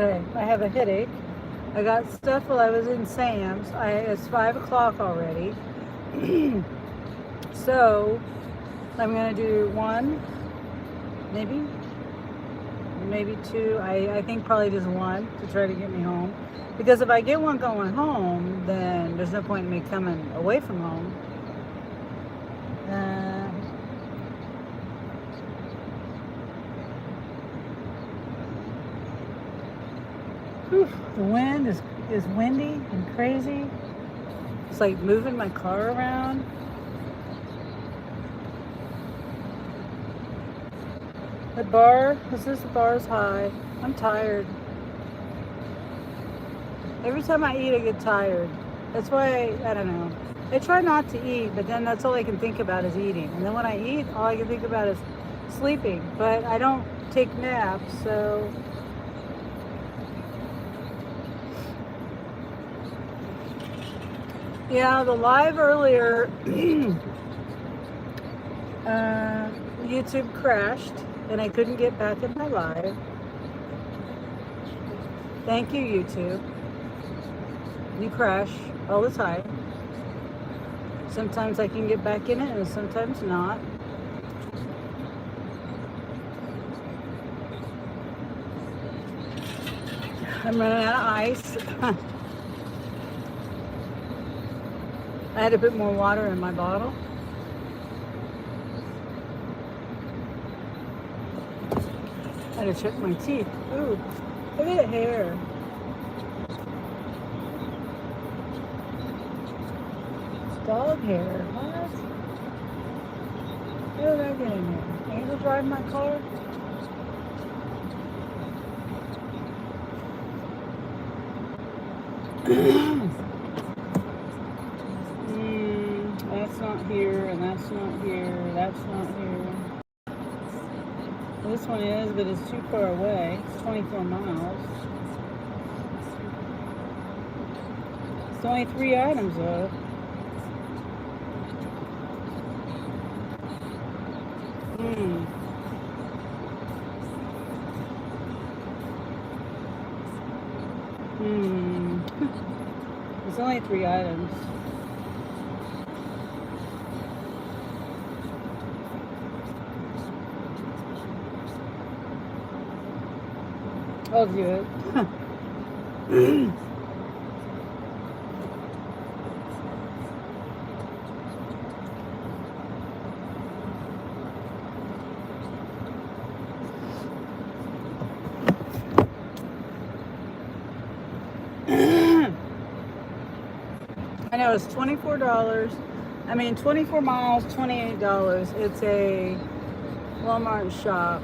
Okay, I have a headache. I got stuff while I was in Sam's. It's 5 o'clock already. So I'm gonna do one, maybe two. I think probably just one to try to get me home. Because if I get one going home, then there's no point in me coming away from home. The wind is windy and crazy. It's like moving my car around. The bar is high. I'm tired. Every time I eat, I get tired. That's why, I don't know. I try not to eat, but then that's all I can think about is eating. And then when I eat, all I can think about is sleeping. But I don't take naps, so... Yeah, the live earlier, YouTube crashed, and I couldn't get back in my live. Thank you, YouTube. You crash all the time. Sometimes I can get back in it, and sometimes not. I'm running out of ice. I had to put more water in my bottle. I had to check my teeth. Ooh, look at the hair. It's dog hair. What? How did I get in here? Angel drive my car? That's not here, and that's not here, that's not here. This one is, but it's too far away. It's 24 miles. It's only 3 items though. It's only 3 items. I'll do it. I know it's $24. 24 miles, $28. It's a Walmart shop.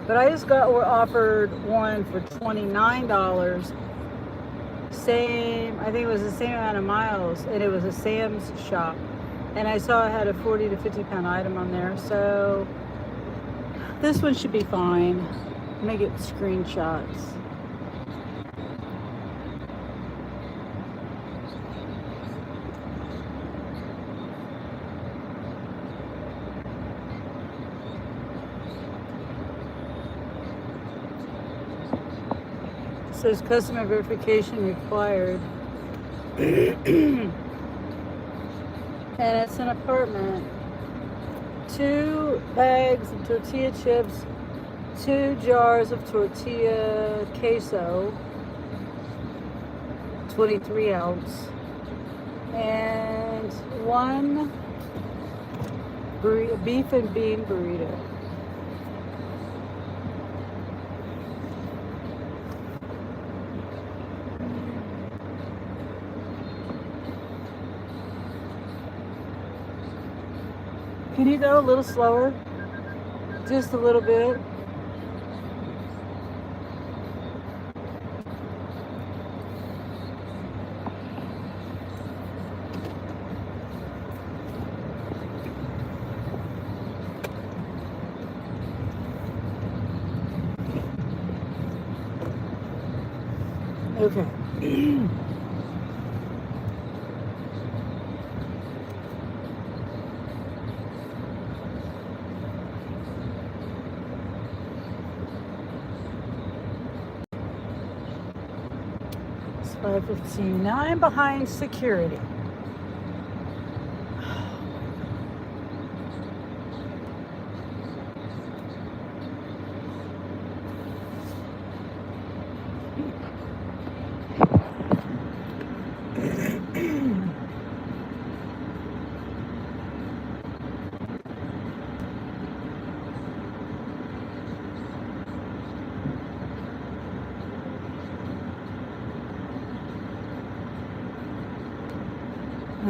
But I just got offered one for $29. I think it was the same amount of miles, and it was a Sam's shop. And I saw it had a 40 to 50 pound item on there. So this one should be fine. Let me get screenshots. It says customer verification required. And it's an apartment. 2 bags of tortilla chips, 2 jars of tortilla queso, 23 ounce, and 1 beef and bean burrito. Can you go a little slower? Just a little bit. Okay. 5:15. Now I'm behind security.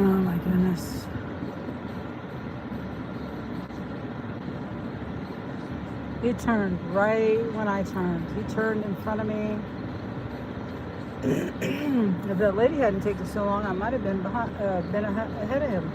Oh my goodness. He turned right when I turned. He turned in front of me. If that lady hadn't taken so long, I might have been ahead of him.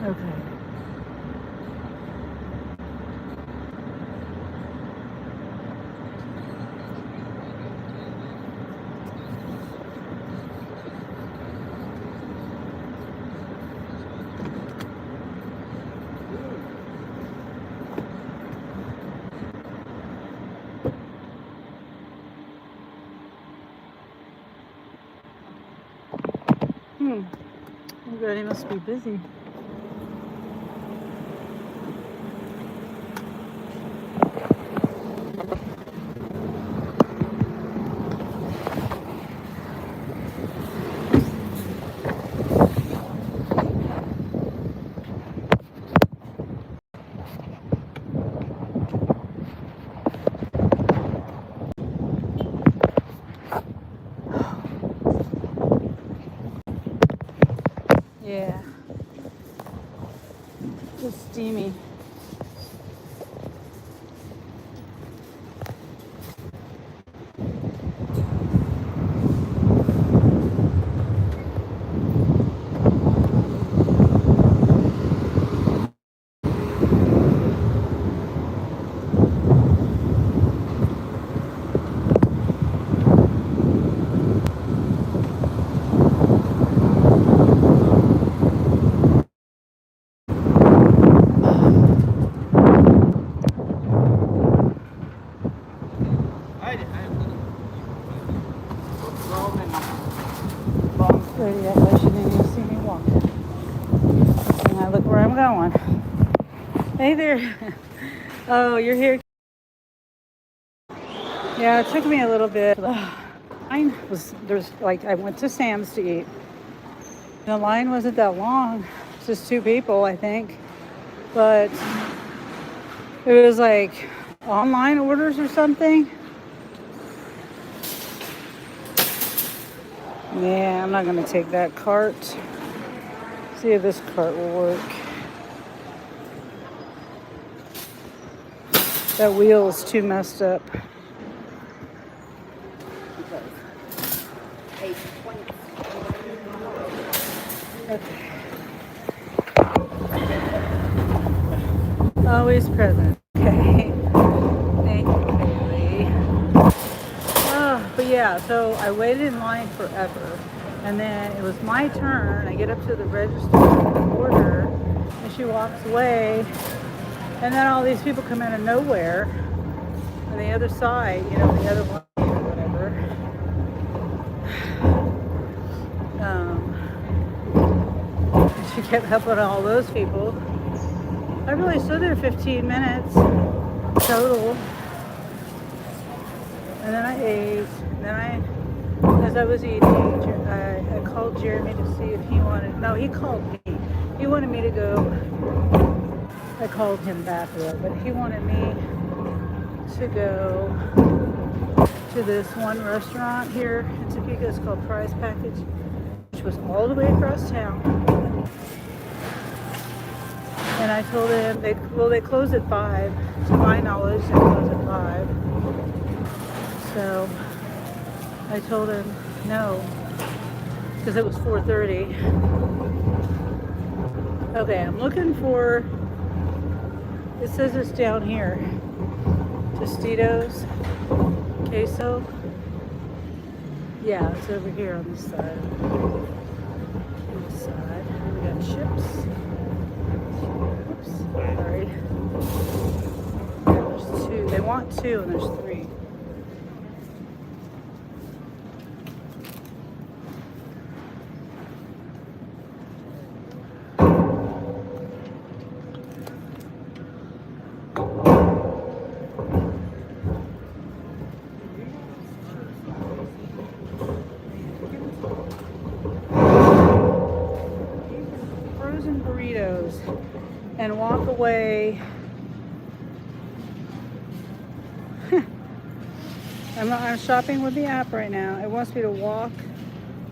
Okay. Everybody must be busy. Yeah. Just steamy. Lady, I shouldn't even see me walking. And I look where I'm going. Hey there. Oh, you're here. Yeah, it took me a little bit. I went to Sam's to eat. The line wasn't that long. It's just two people, I think. But it was like online orders or something. Yeah, I'm not going to take that cart. See if this cart will work. That wheel's too messed up. Okay. Always present. Okay. Thank you, Bailey. But yeah, so I waited in line forever. And then it was my turn. I get up to the register to order, and she walks away. And then all these people come out of nowhere on the other side, the other one or whatever. She kept helping all those people. I really stood there 15 minutes total. And then I ate. As I was eating, I called Jeremy to see if he wanted. No, he called me. He wanted me to go. I called him back though, but he wanted me to go to this one restaurant here in Topeka. It's called Prize Package, which was all the way across town. And I told him, they close at 5. To my knowledge, they close at 5. So I told him no, because it was 4:30. Okay, I'm looking for, it says it's down here, Tostitos, queso. Yeah, it's over here on this side. On this side. We got chips. Oops, sorry. Yeah, there's two. They want two and there's three. Frozen burritos and walk away. I'm shopping with the app right now. It wants me to walk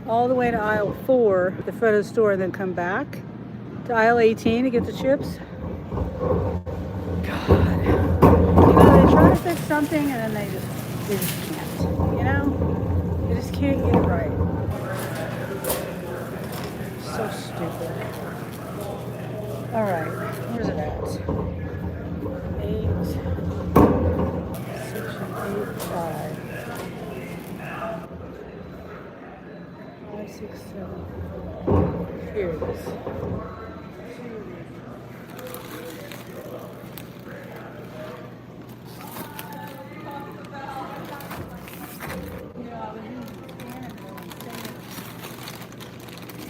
all the way to aisle 4, the photo store, and then come back to aisle 18 to get the chips. God. You know, they try to fix something and then they just can't. You know? They just can't get it right. So stupid. All right, where's it at? 8, section 8, 5. 5, 6, 7. Here it is.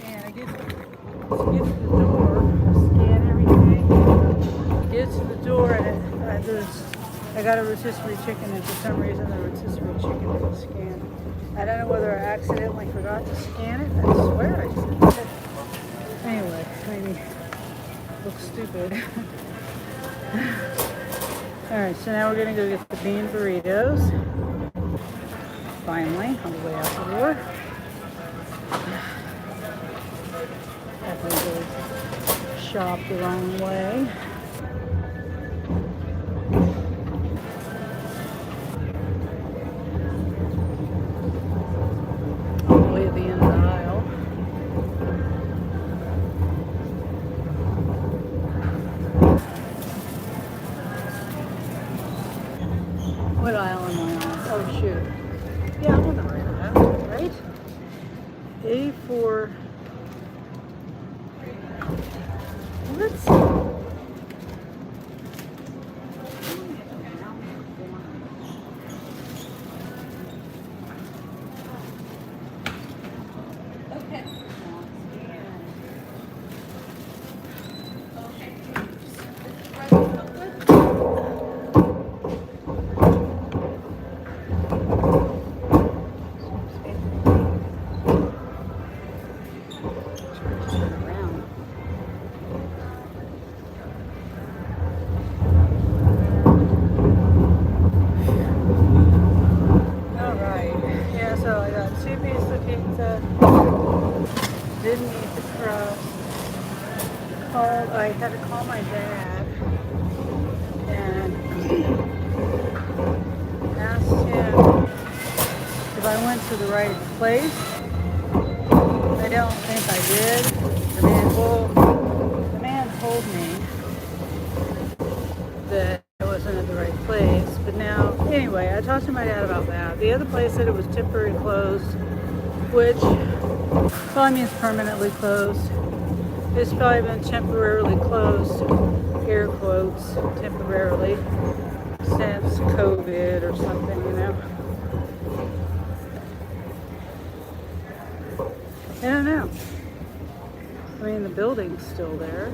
And I get to the door, scan everything, get to the door, and I got a rotisserie chicken, and for some reason the rotisserie chicken didn't scan. I don't know whether I accidentally forgot to scan it. I swear I did. Anyway, maybe look stupid. Alright, so now we're gonna go get the bean burritos. Finally, on the way out the door. Definitely shop the wrong way. All the way at the end of the aisle. What aisle am I on? Oh shoot. Yeah, I'm on the right aisle, right? 84. What? Didn't eat the crust. I had to call my dad and asked him if I went to the right place. I don't think I did. The man told me that I wasn't at the right place. But now, anyway, I talked to my dad about that. The other place said it was temporarily closed, which probably means permanently closed. It's probably been temporarily closed, air quotes, temporarily, since COVID or something, you know. I don't know. I mean, the building's still there.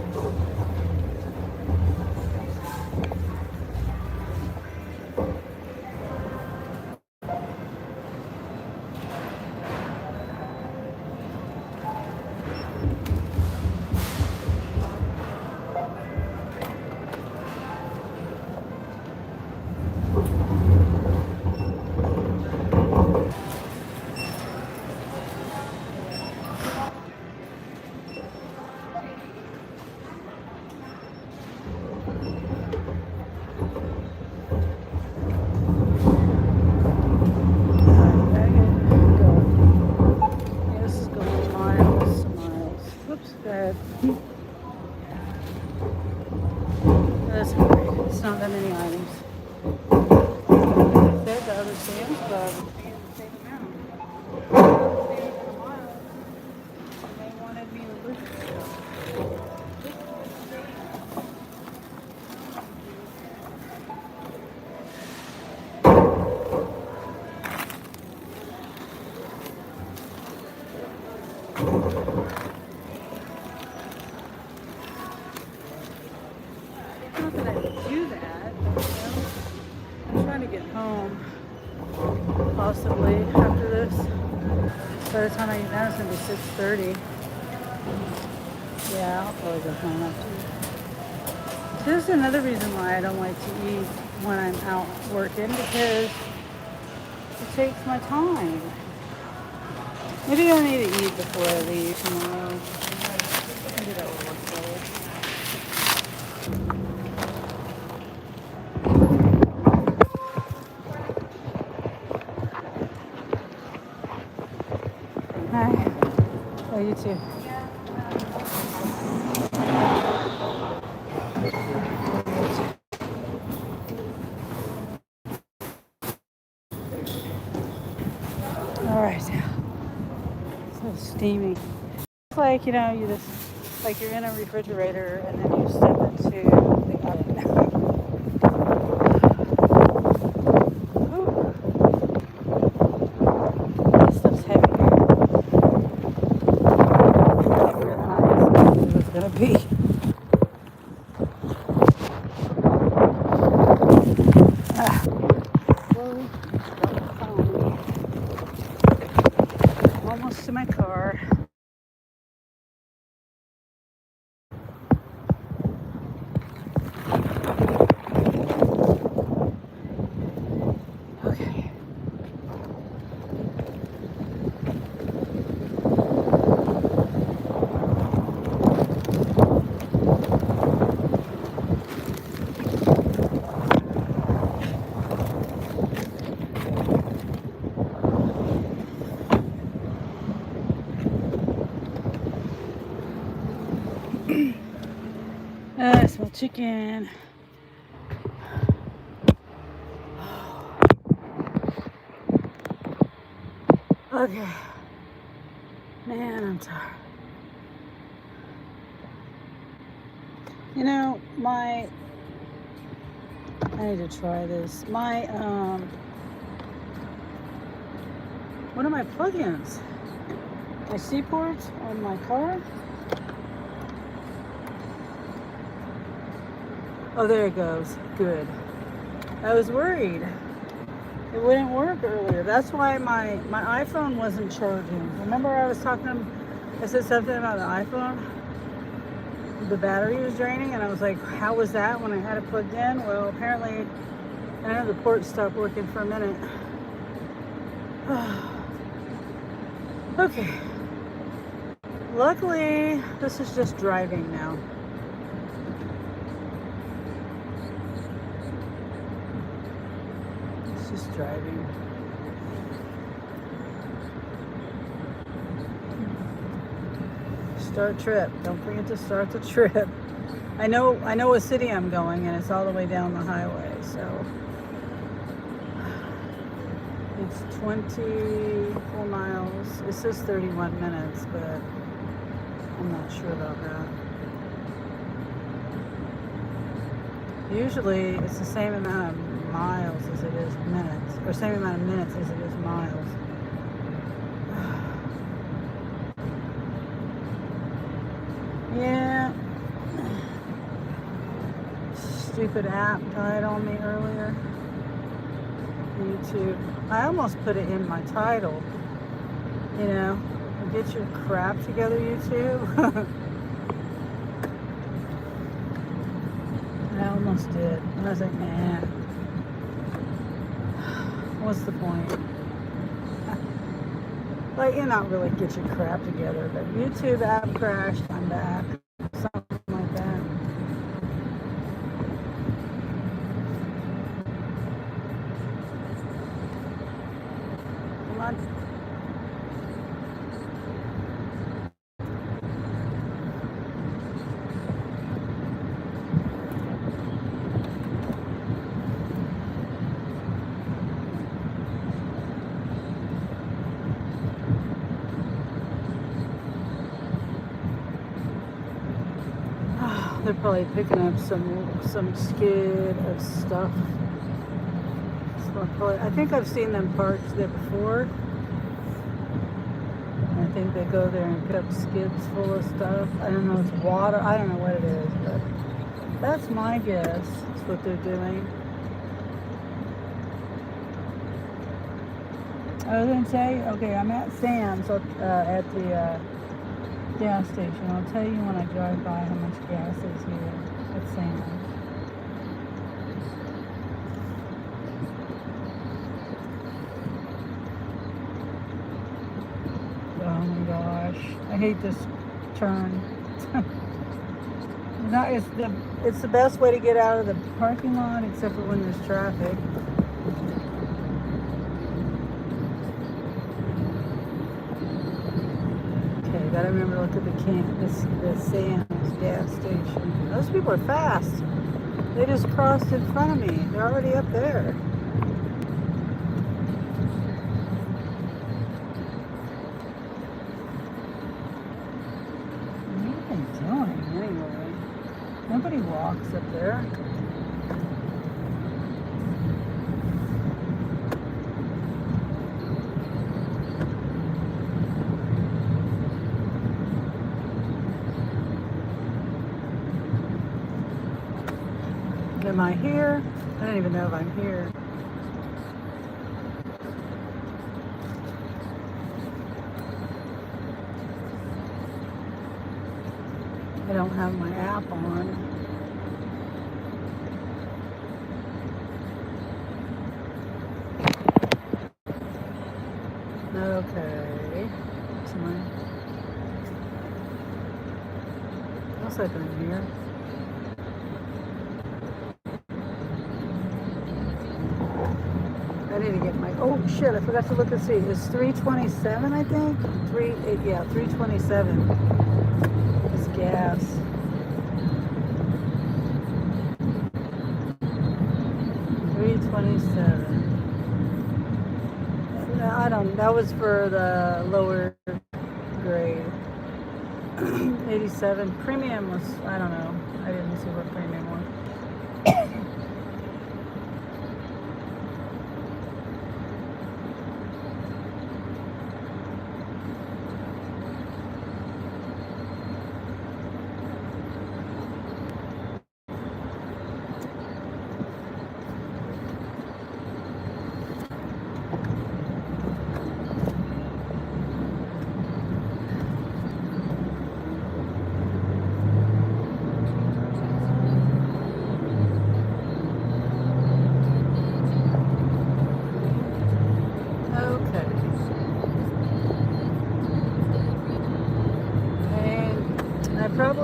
Sam's Club and paying the same amount. Same amount of miles. And they wanted me to listen to them. Not that I would do that, but I'm trying to get home possibly after this. By the time I get down, it's going to be 6:30. Yeah, I'll probably go home after. This is another reason why I don't like to eat when I'm out working, because it takes my time. Maybe I need to eat before I leave tomorrow. Maybe that will work better. Hi. Oh, you too. All right. So steamy. It's like, you just, like you're in a refrigerator and then you step into the oven. Ooh, this stuff's heavy. I didn't realize it was going to be. Almost to my car. Okay. I smell chicken. Okay. Man, I'm tired. I need to try this. One of my plugins, my C-ports on my car. Oh, there it goes. Good. I was worried it wouldn't work earlier. That's why my iPhone wasn't charging. Remember I said something about the iPhone? The battery was draining, and I was like, how was that when I had it plugged in? Well, apparently, I know the port stopped working for a minute. Okay. Luckily, this is just driving now. It's just driving. Start trip. Don't forget to start the trip. I know what city I'm going, and it's all the way down the highway, so it's 24 miles. It says 31 minutes, but I'm not sure about that. Usually it's the same amount of miles as it is minutes, or same amount of minutes as it is miles. Yeah. Stupid app died on me earlier. YouTube. I almost put it in my title. Get your crap together, YouTube. I almost did. I was like, man, what's the point? Like, not really get your crap together, but YouTube app crashed, I'm back. Something like that. Come on. They're probably picking up some skid of stuff. So I think I've seen them parked there before. I think they go there and pick up skids full of stuff. I don't know, it's water. I don't know what it is, but that's my guess. That's what they're doing. I was going to say, okay, I'm at Sam's at the gas station. I'll tell you when I drive by how much gas is here at Sam's. Oh my gosh, I hate this turn. It's the best way to get out of the parking lot, except for when there's traffic. Okay, gotta remember to look at the Sam's gas station. Those people are fast. They just crossed in front of me. They're already up there. What are they doing anyway? Nobody walks up there. Am I here? I don't even know if I'm here. I don't have my app on. Okay. Looks like I'm here. I need to get my, oh shit, I forgot to look and see. It's 327, I think? 327 is gas. That was for the lower grade. 87. Premium was, I don't know. I didn't see what premium was.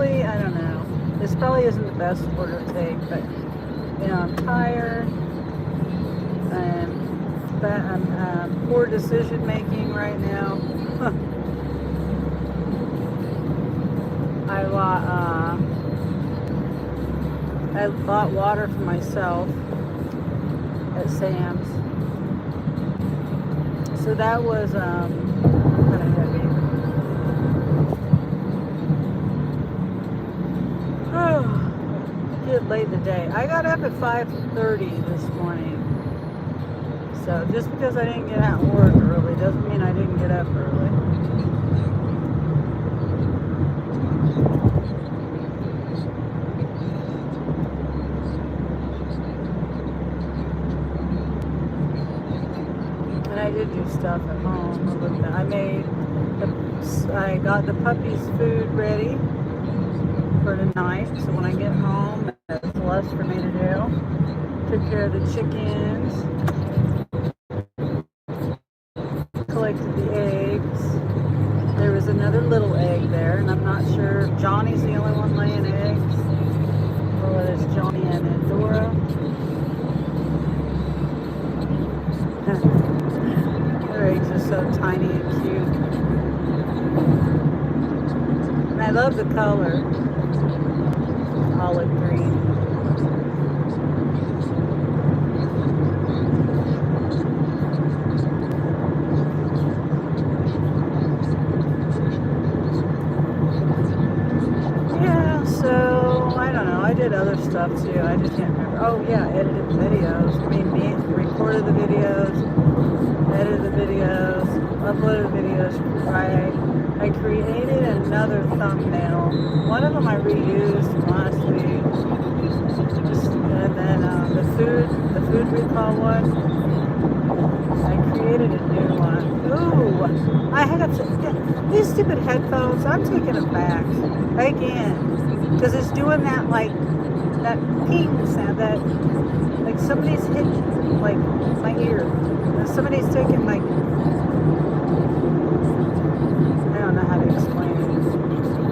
I don't know. This probably isn't the best order to take, but you know, I'm tired. I'm poor decision making right now. I bought water for myself at Sam's, so that was kind of heavy. It late in the day. I got up at 5:30 this morning. So just because I didn't get out and work early doesn't mean I didn't get up early. And I did do stuff at home a little bit. I got the puppies' food ready for tonight, so when I get home, there's less for me to do. Took care of the chickens, collected the eggs. There was another little egg there, and I'm not sure if Johnny's the only one laying eggs, or whether it's Johnny and Dora. Their eggs are so tiny and cute. And I love the color. Olive green. Yeah, so I don't did other stuff too. I just can't remember. Oh yeah, edited videos. I mean, me recorded the videos, edited the videos, uploaded videos. I created another thumbnail. One of them I reused last week. And then the food recall one. I created a new one. Ooh, I had these stupid headphones. I'm taking them back again because it's doing that that ping sound, that like somebody's hit like my ear. And somebody's taking I don't know how to explain it.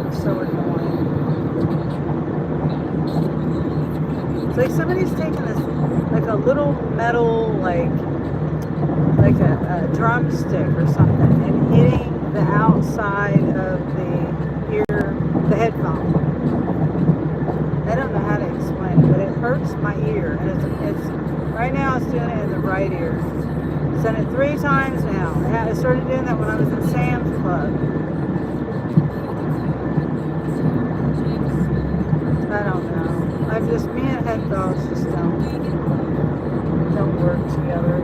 It's so annoying. It's like somebody's taking this like a little metal like a drumstick or something and hitting the outside of the headphone. I don't know how to explain it, but it hurts my ear. And it's right now it's doing it in the right ear. It's done it 3 times now. I started doing that when I was in Sam's Club. I don't know. Me and headphones just don't work together.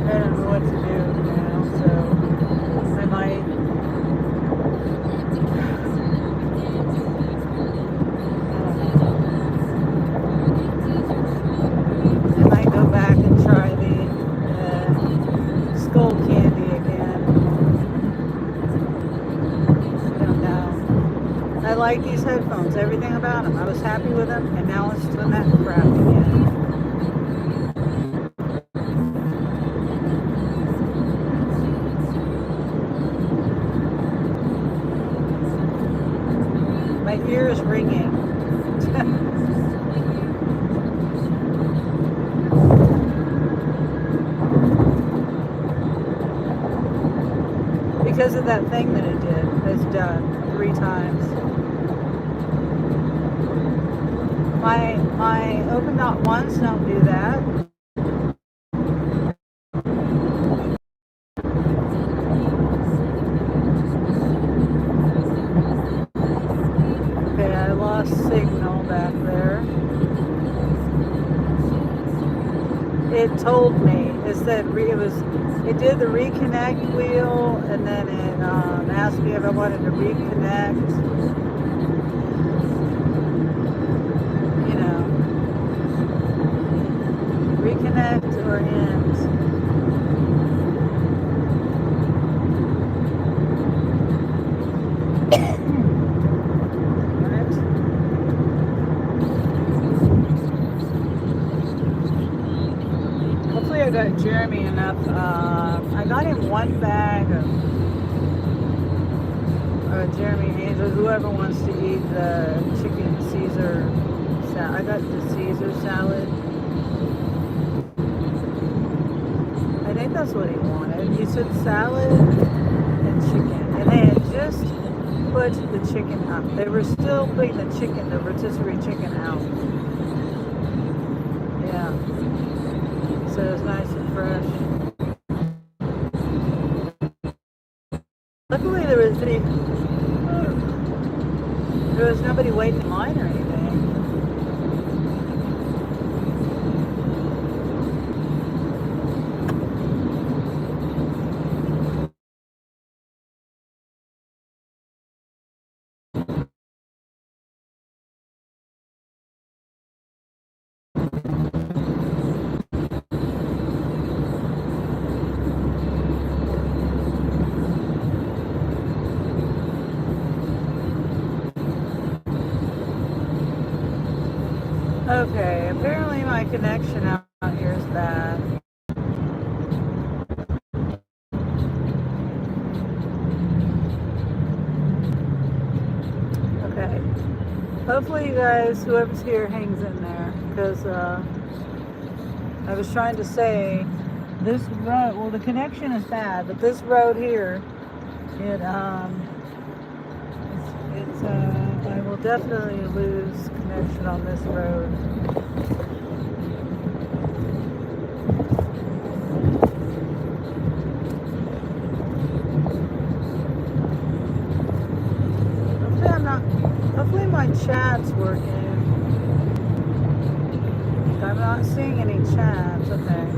I don't know what to do now, so I might go back and try the skull candy again. I don't know. I like these headphones, everything about them. I was happy with them, and now it's doing that crap again. My ear is ringing. Because of that thing that it did. It's done 3 times. My open dot ones don't do that. Okay, I lost signal back there. It told me, it said it did the reconnect wheel, and then it asked me if I wanted to reconnect. You know, reconnect or end. Hopefully I got Jeremy enough. I got him 1 bag of Jeremy Angel, whoever wants to eat the chicken Caesar salad. I got the Caesar salad. I think that's what he wanted. He said salad and chicken. And they had just put the chicken up. They were still putting the rotisserie chicken out. Yeah. So it was nice and fresh. Luckily there was nobody waiting in line or anything. Okay, apparently my connection out here is bad. Okay. Hopefully you guys, whoever's here, hangs in there. Because I was trying to say, this road, well the connection is bad, but this road here, I will definitely lose connection on this road. chat's working. I'm not seeing any chats. Okay.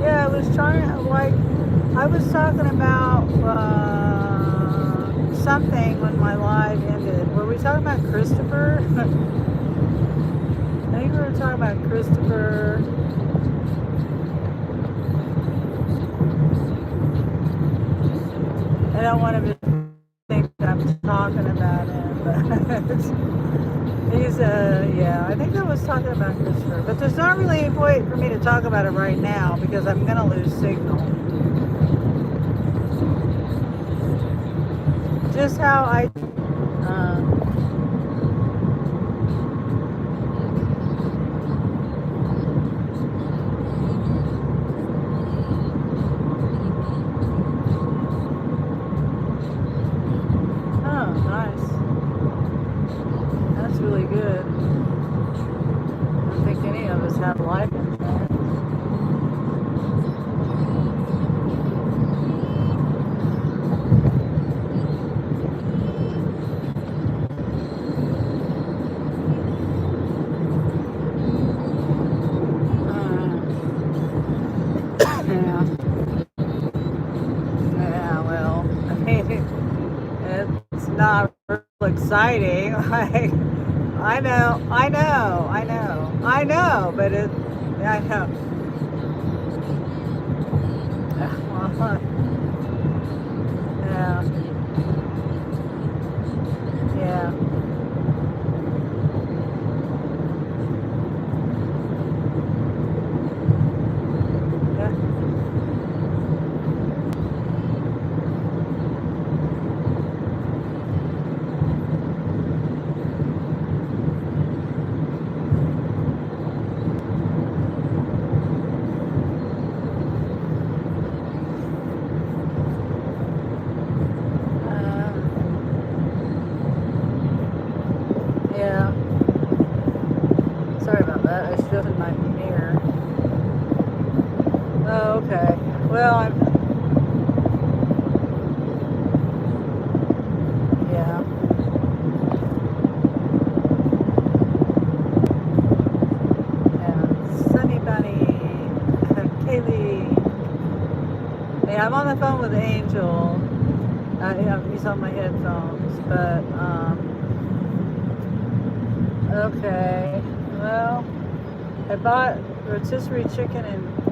Yeah, I was trying, like, I was talking about something when my live ended. Were we talking about Christopher? I think we were talking about Christopher. I don't want him to think that I'm talking about him, but he's yeah, I think I was talking about Christopher. But there's not really any point for me to talk about it right now because I'm gonna lose signal. Just how I oh, nice. That's really good. I don't think any of us have life insurance. Yeah. Yeah, well, I mean, it's not real exciting. Like, I know, but I know. Yeah, yeah, yeah. Uh, yeah. Sorry about that. I should have in my mirror. Oh, okay. Well, yeah, yeah. Sunny Bunny, Kaylee. Yeah, I'm on the phone with Angel. Yeah, he's on my headphones, but okay. Well, I bought rotisserie chicken and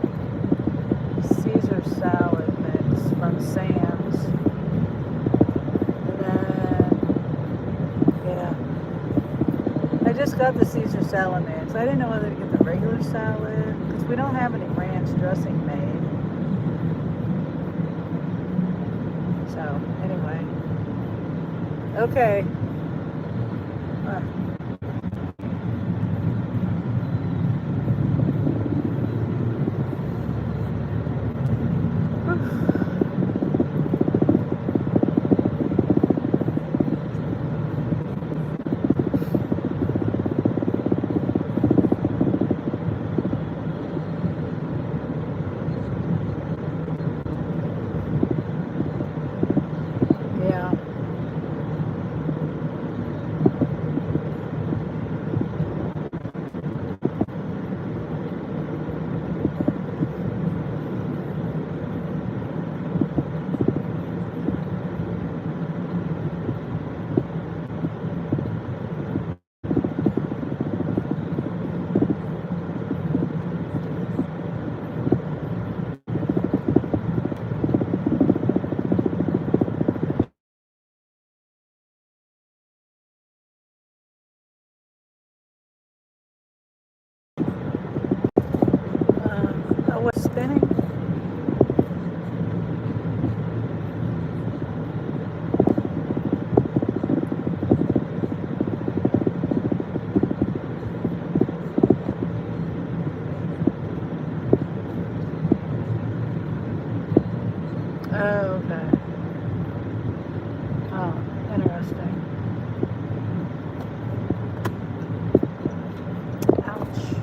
Caesar salad mix from Sam's, and then yeah, I just got the Caesar salad mix. I didn't know whether to get the regular salad because we don't have any ranch dressing made. So anyway, okay. Uh, yeah. Oh, what's spinning? Oh, okay. Oh, interesting. Ouch.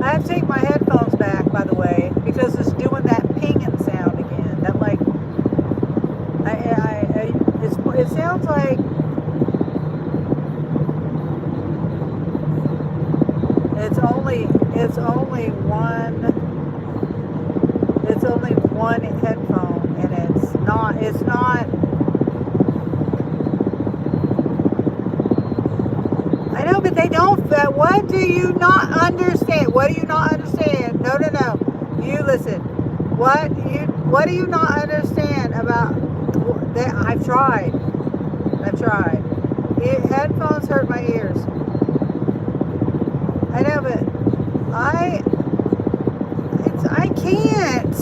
I have to take my headphones back, by the way, because it's doing that pinging sound again. That like, it sounds like it's only one headphone, and it's not. I know, but they don't. What do you not understand? What do you not understand? No, no, no. You listen. What do you not understand about that? I've tried. Headphones hurt my ears. I know, but I can't.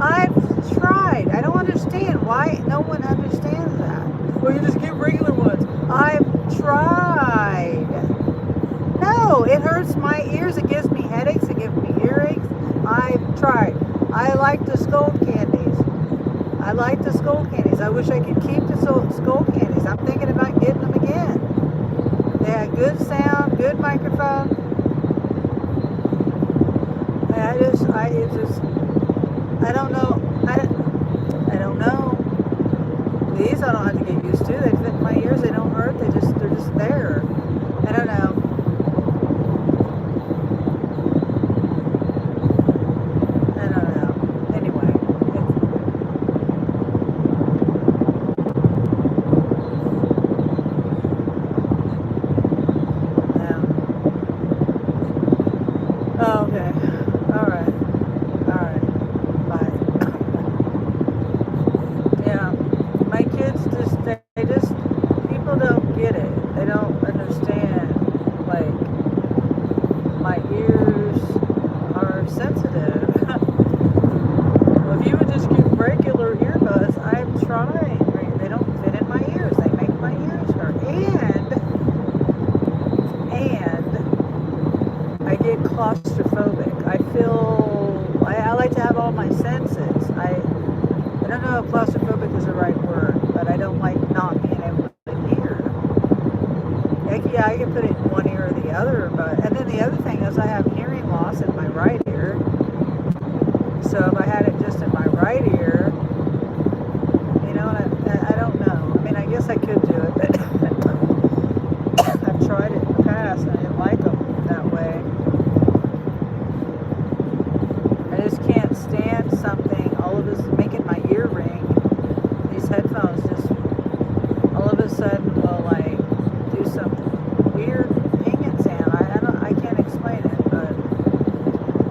I've tried. I don't understand why no one understands that. Well, you just get regular ones. I've tried. No, it hurts my ears. It gives me headaches. It gives me earaches. I've tried. I like the skull candies. I wish I could keep the skull candies. I'm thinking about getting them again. They had good sound, good microphone. I don't know. I don't know. These I don't have to get used to. They fit in my ears. They don't hurt. They're just there. I don't know. Anyway, yeah. Oh, okay. All right. Bye. Yeah. My kids people don't get it. They don't understand. Like, my ears are sensitive. Well, if you would just get regular earbuds, I'm trying. Right? They don't fit in my ears. They make my ears hurt. And I get claustrophobic. I like to have all my senses. I don't know if claustrophobic is the right word, but I don't like not being able to hear. Yeah, I can put it in one ear or the other, and then the other thing is I have hearing loss in my right ear. So if I had it just in my right ear, I don't know. I mean, I guess I could do it, but I've tried it in the past and I didn't like them that way. I just can't stand something. All of this is making my ear ring. These headphones just all of a sudden will like do some weird pinging sound. I can't explain it, but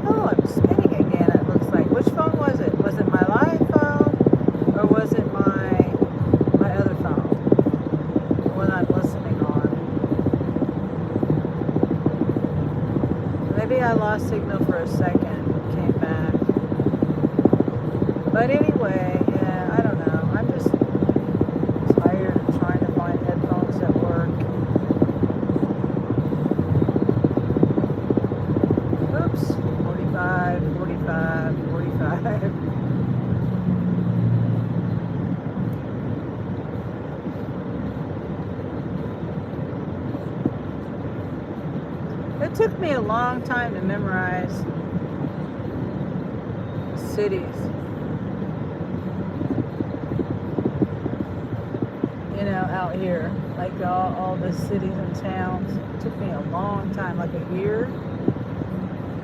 oh, I'm spinning again. It looks like. Which phone was it? Was it my live phone or was it my other phone? The one I'm listening on. Maybe I lost signal for a second, came back. But anyway, yeah, I don't know. I'm just tired of trying to find headphones that work. Oops, 45, 45, 45. It took me a long time to memorize cities. Out here, like all the cities and towns. It took me a long time, like a year.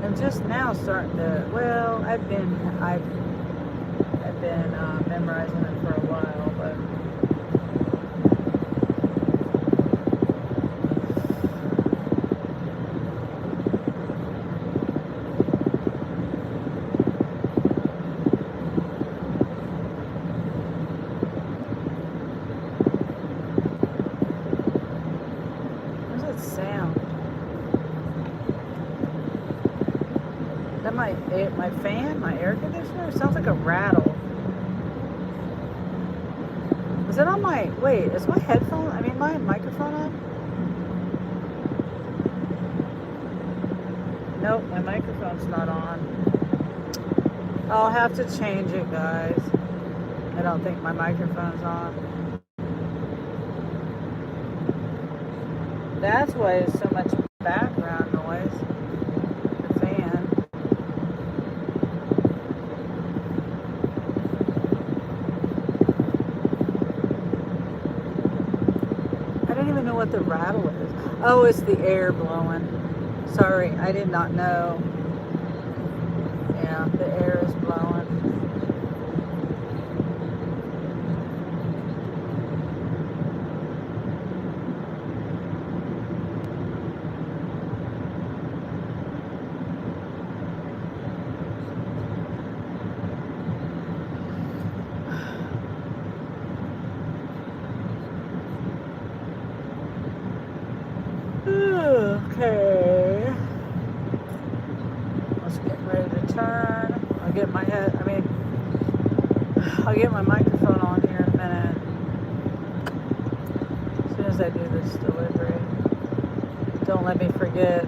I'm just now starting to. Well, I've been memorizing it for a while, but. Sound. Is that my fan, my air conditioner? It sounds like a rattle. Is it on my? Wait, is my headphone? I mean, my microphone on? Nope, my microphone's not on. I'll have to change it, guys. I don't think my microphone's on. That's why there's so much background noise. The what the rattle is. Oh, it's the air blowing. Sorry, I did not know. Yeah, the air is blowing. Okay. Let's get ready to turn. I'll get my I'll get my microphone on here in a minute. As soon as I do this delivery. Don't let me forget.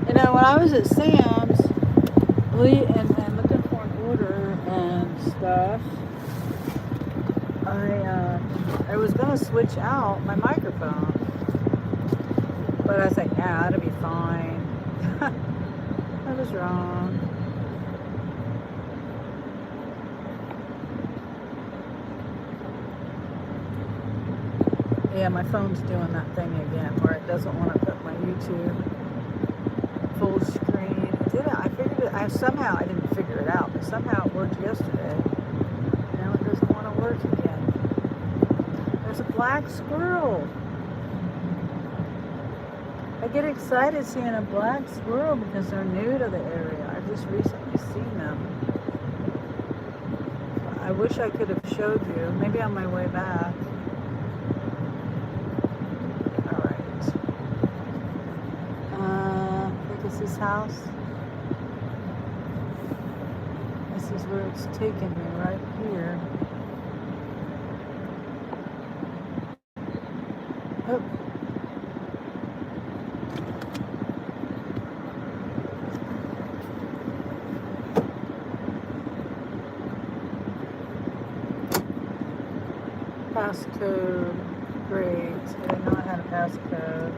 You know, when I was at Sam's and looking for an order and stuff, I was gonna switch out my microphone, but I was like, nah, it'll be fine. I was wrong. Yeah, my phone's doing that thing again where it doesn't want to put my YouTube full screen. I figured it. Somehow I didn't figure it out, but somehow it worked yesterday. Now it doesn't want to work again. There's a black squirrel. I get excited seeing a black squirrel because they're new to the area. I've just recently seen them. I wish I could have showed you. Maybe on my way back. This house. This is where it's taken me, right here. Oh. Passcode. Great. I didn't know I had a passcode.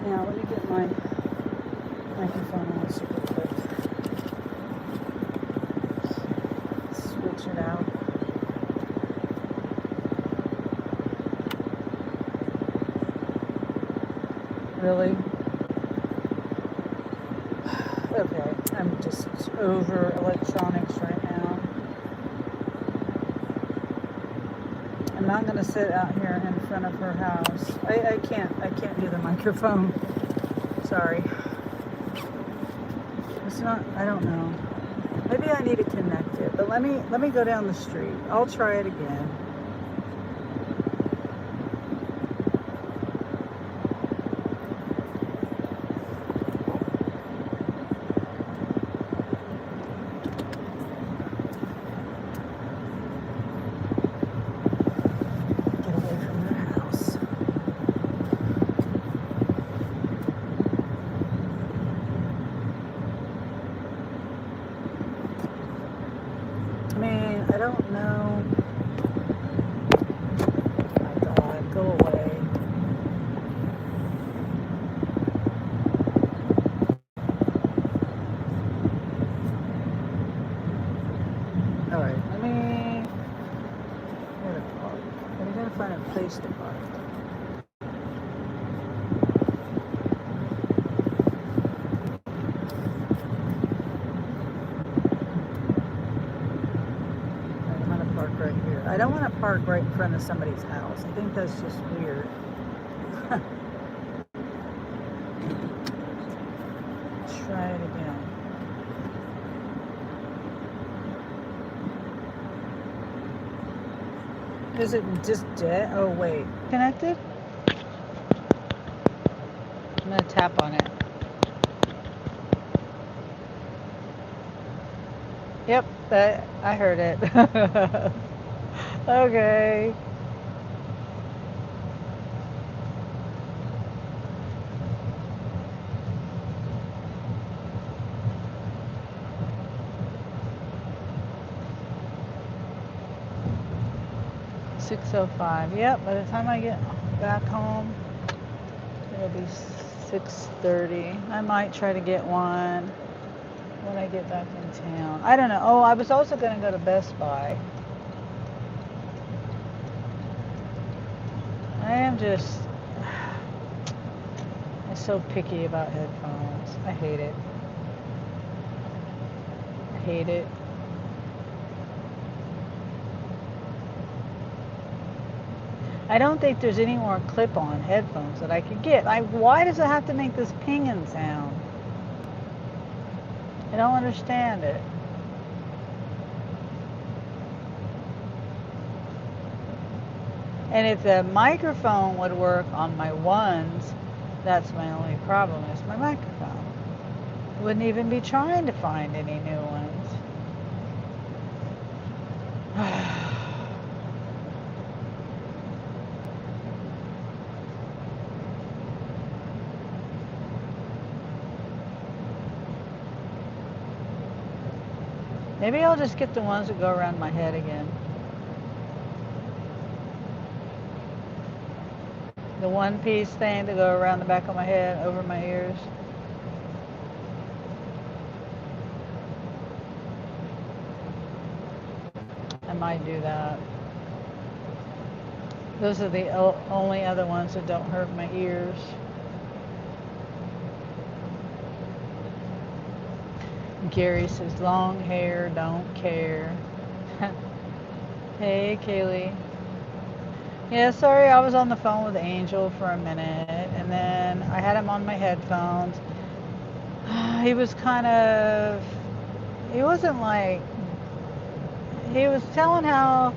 Now let me get my microphone on super quick. Switch it out. Really? Okay, I'm just over electronics right now. I'm not gonna sit out here in front of her house. I can't do the microphone. Sorry. It's not, I don't know. Maybe I need to connect it, but let me go down the street. I'll try it again. I don't know. Oh my God, go away. All right, where to park? I'm gonna find a place to park. right here. I don't want to park right in front of somebody's house. I think that's just weird. Try it again. Is it just dead? Oh, wait. Connected? I'm going to tap on it. Yep, I heard it. Okay. $6:05. Yep, by the time I get back home, it'll be 6:30. I might try to get one when I get back in town. I don't know. Oh, I was also going to go to Best Buy. I am just I'm so picky about headphones. I hate it. I hate it. I don't think there's any more clip-on headphones that I could get. Why does it have to make this pinging sound? I don't understand it. And if the microphone would work on my ones, that's my only problem is my microphone. Wouldn't even be trying to find any new ones. Maybe I'll just get the ones that go around my head again. The one piece thing to go around the back of my head, over my ears. I might do that. Those are the only other ones that don't hurt my ears. Gary says, long hair, don't care. Hey, Kaylee. Yeah, sorry, I was on the phone with Angel for a minute, and then I had him on my headphones. He was he wasn't like, he was telling how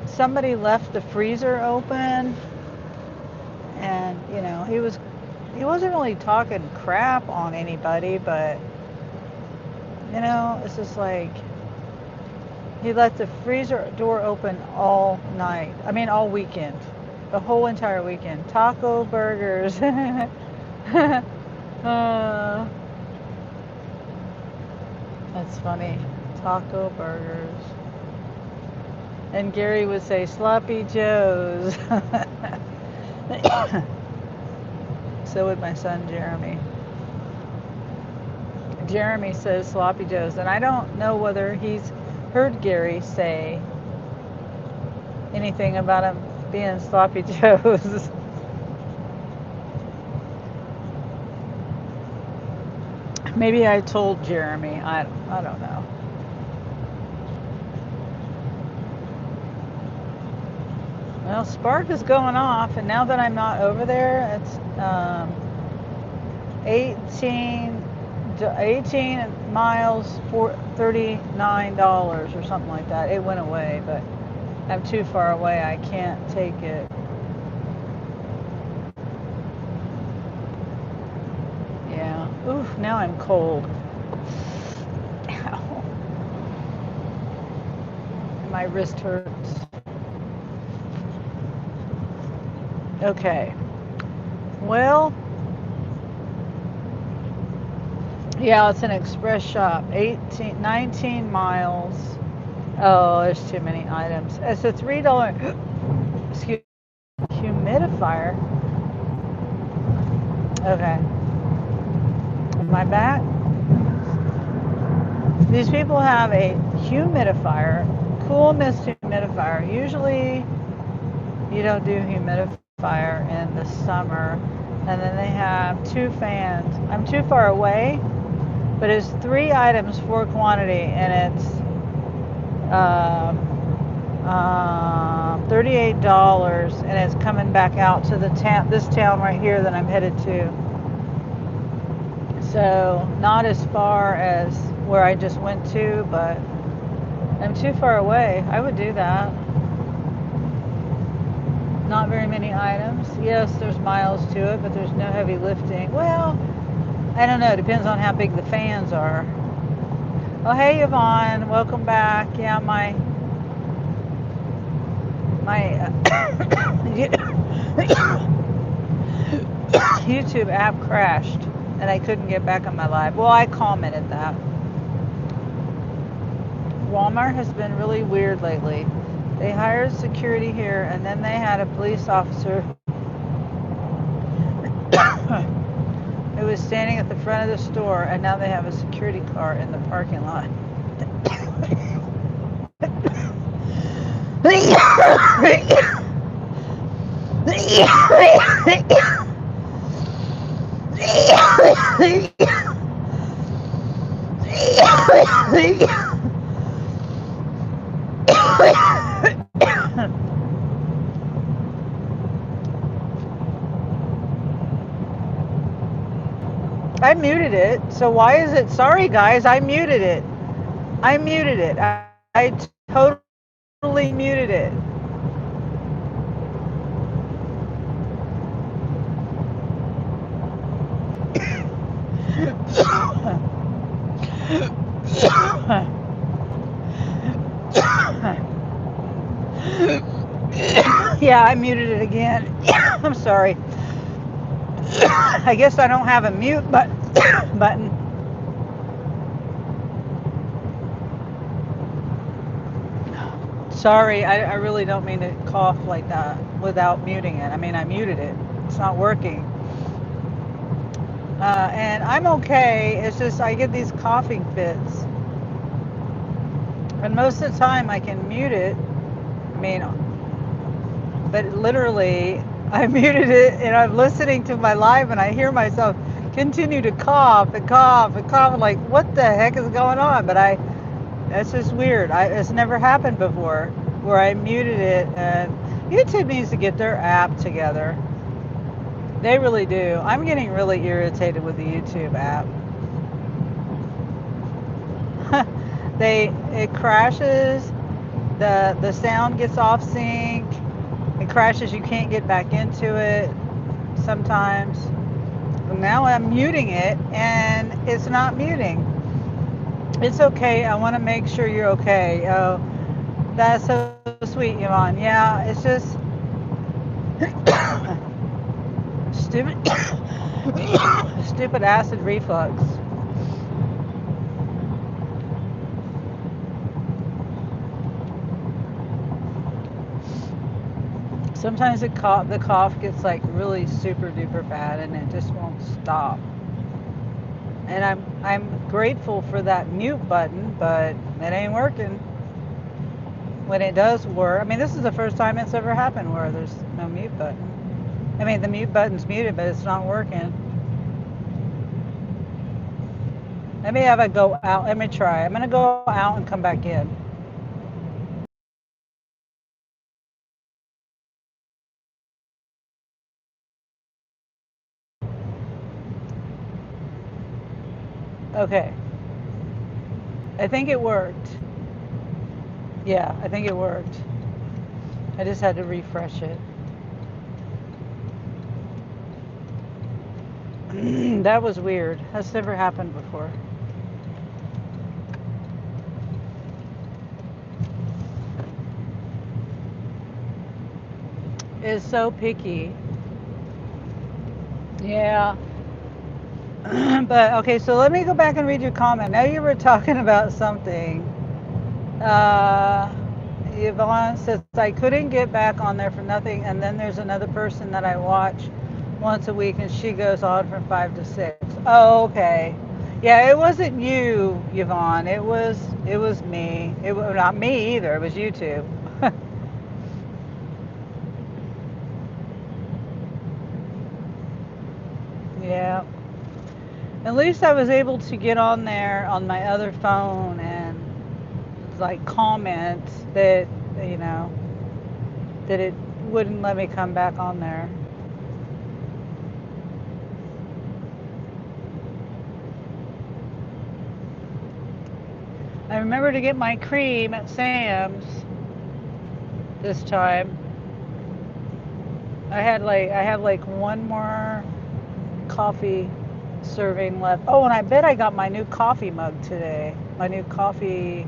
somebody left the freezer open, and, he wasn't really talking crap on anybody, but, it's just like, he left the freezer door open all night. I mean, all weekend. The whole entire weekend. Taco burgers. That's funny. Taco burgers. And Gary would say, sloppy joes. So would my son, Jeremy. Jeremy says sloppy joes. And I don't know whether he's heard Gary say anything about him being sloppy joes. Maybe I told Jeremy. I don't know. Well, Spark is going off, and now that I'm not over there, it's 18 miles for $39 or something like that. It went away, but I'm too far away. I can't take it. Yeah. Oof, now I'm cold. Ow. My wrist hurts. Okay. Well, yeah, it's an express shop. 19 miles. Oh, there's too many items. It's a $3 excuse humidifier. Okay. Am I back? These people have a humidifier, cool mist humidifier. Usually you don't do humidifier in the summer. And then they have 2 fans. I'm too far away, but it's 3 items for quantity, and it's $38, and it's coming back out to the town, this town right here that I'm headed to. So not as far as where I just went to, but I'm too far away. I would do that. Not very many items. Yes, there's miles to it, but there's no heavy lifting. Well, I don't know. It depends on how big the fans are. Oh, hey, Yvonne. Welcome back. Yeah, my YouTube app crashed, and I couldn't get back on my live. Well, I commented that. Walmart has been really weird lately. They hired security here, and then they had a police officer who was standing at the front of the store, and now they have a security car in the parking lot. I muted it. So why is it? Sorry, guys. I muted it. I totally muted it. Yeah, I muted it again. I'm sorry. I guess I don't have a mute button. Sorry, I really don't mean to cough like that without muting it. I mean, I muted it. It's not working. And I'm okay. It's just I get these coughing fits. And most of the time I can mute it. I mean, but literally I muted it and I'm listening to my live and I hear myself continue to cough and cough and cough. I'm like, what the heck is going on? But that's just weird. It's never happened before where I muted it, and YouTube needs to get their app together. They really do. I'm getting really irritated with the YouTube app. It crashes, the sound gets off sync, it crashes, you can't get back into it sometimes. Now I'm muting it and it's not muting. It's okay. I want to make sure you're okay. Oh, that's so sweet, Yvonne. Yeah, it's just stupid, stupid acid reflux. Sometimes the cough gets like really super duper bad and it just won't stop. And I'm grateful for that mute button, but it ain't working. When it does work, I mean, this is the first time it's ever happened where there's no mute button. I mean, the mute button's muted, but it's not working. Let me have it go out. Let me try. I'm gonna go out and come back in. Okay. I think it worked. Yeah, I think it worked. I just had to refresh it. That was weird. That's never happened before. It's so picky. Yeah. But okay, so let me go back and read your comment. Now you were talking about something. Uh, Yvonne says, I couldn't get back on there for nothing. And then there's another person that I watch once a week and she goes on from 5 to 6. Oh, okay. Yeah, it wasn't you, Yvonne. It was me. It was not me either. It was YouTube. Yeah. At least I was able to get on there on my other phone and like comment that you know, that it wouldn't let me come back on there. I remember to get my cream at Sam's this time. I have like one more coffee serving left. Oh, and I bet I got my new coffee mug today. My new coffee.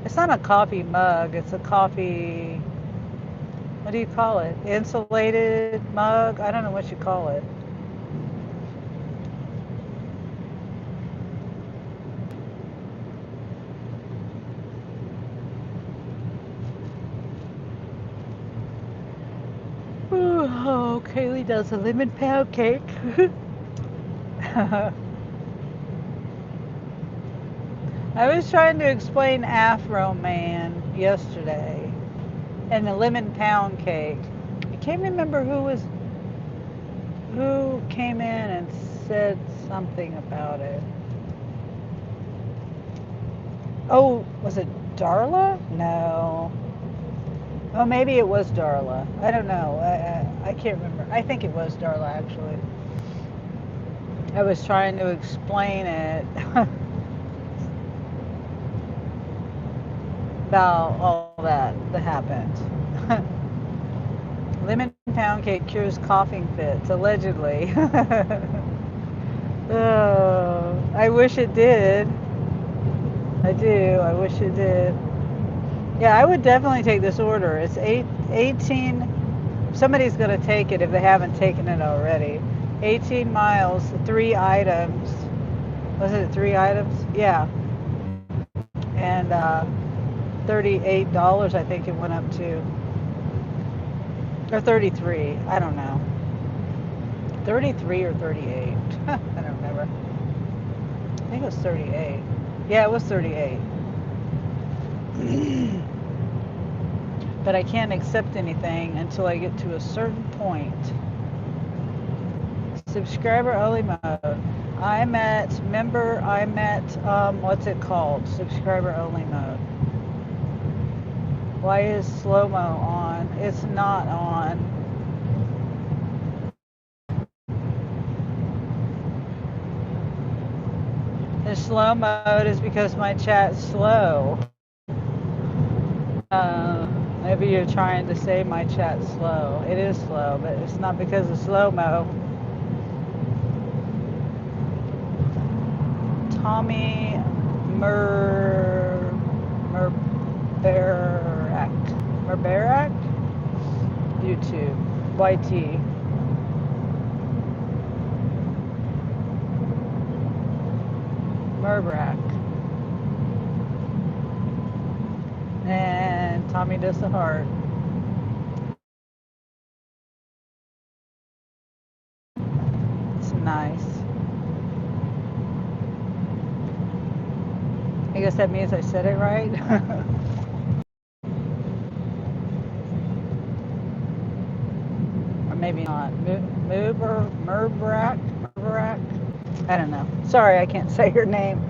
It's not a coffee mug. It's a coffee. What do you call it? Insulated mug? I don't know what you call it. Ooh, oh, Kaylee does a lemon pound cake. I was trying to explain Afro Man yesterday and the lemon pound cake. I can't remember who came in and said something about it. Oh, was it Darla? No. Oh, maybe it was Darla. I don't know. I can't remember. I think it was Darla, actually. I was trying to explain it about all that happened. Lemon pound cake cures coughing fits, allegedly. Oh, I wish it did. I do. I wish it did. Yeah, I would definitely take this order. It's 18. Somebody's going to take it if they haven't taken it already. 18 miles, 3 items. Was it 3 items? Yeah. And $38, I think it went up to. Or 33. I don't know. 33 or 38. I don't remember. I think it was 38. Yeah, it was 38. But I can't accept anything until I get to a certain point. Subscriber only mode. I'm at what's it called? Subscriber only mode. Why is slow-mo on? It's not on. The slow mode is because my chat's slow. Maybe you're trying to say my chat's slow. It is slow, but it's not because of slow-mo. Tommy Murbarak? YouTube. YT. Murbarak. And Tommy does the heart. It's nice. I guess that means I said it right. Or maybe not. Murbarak? I don't know. Sorry, I can't say your name.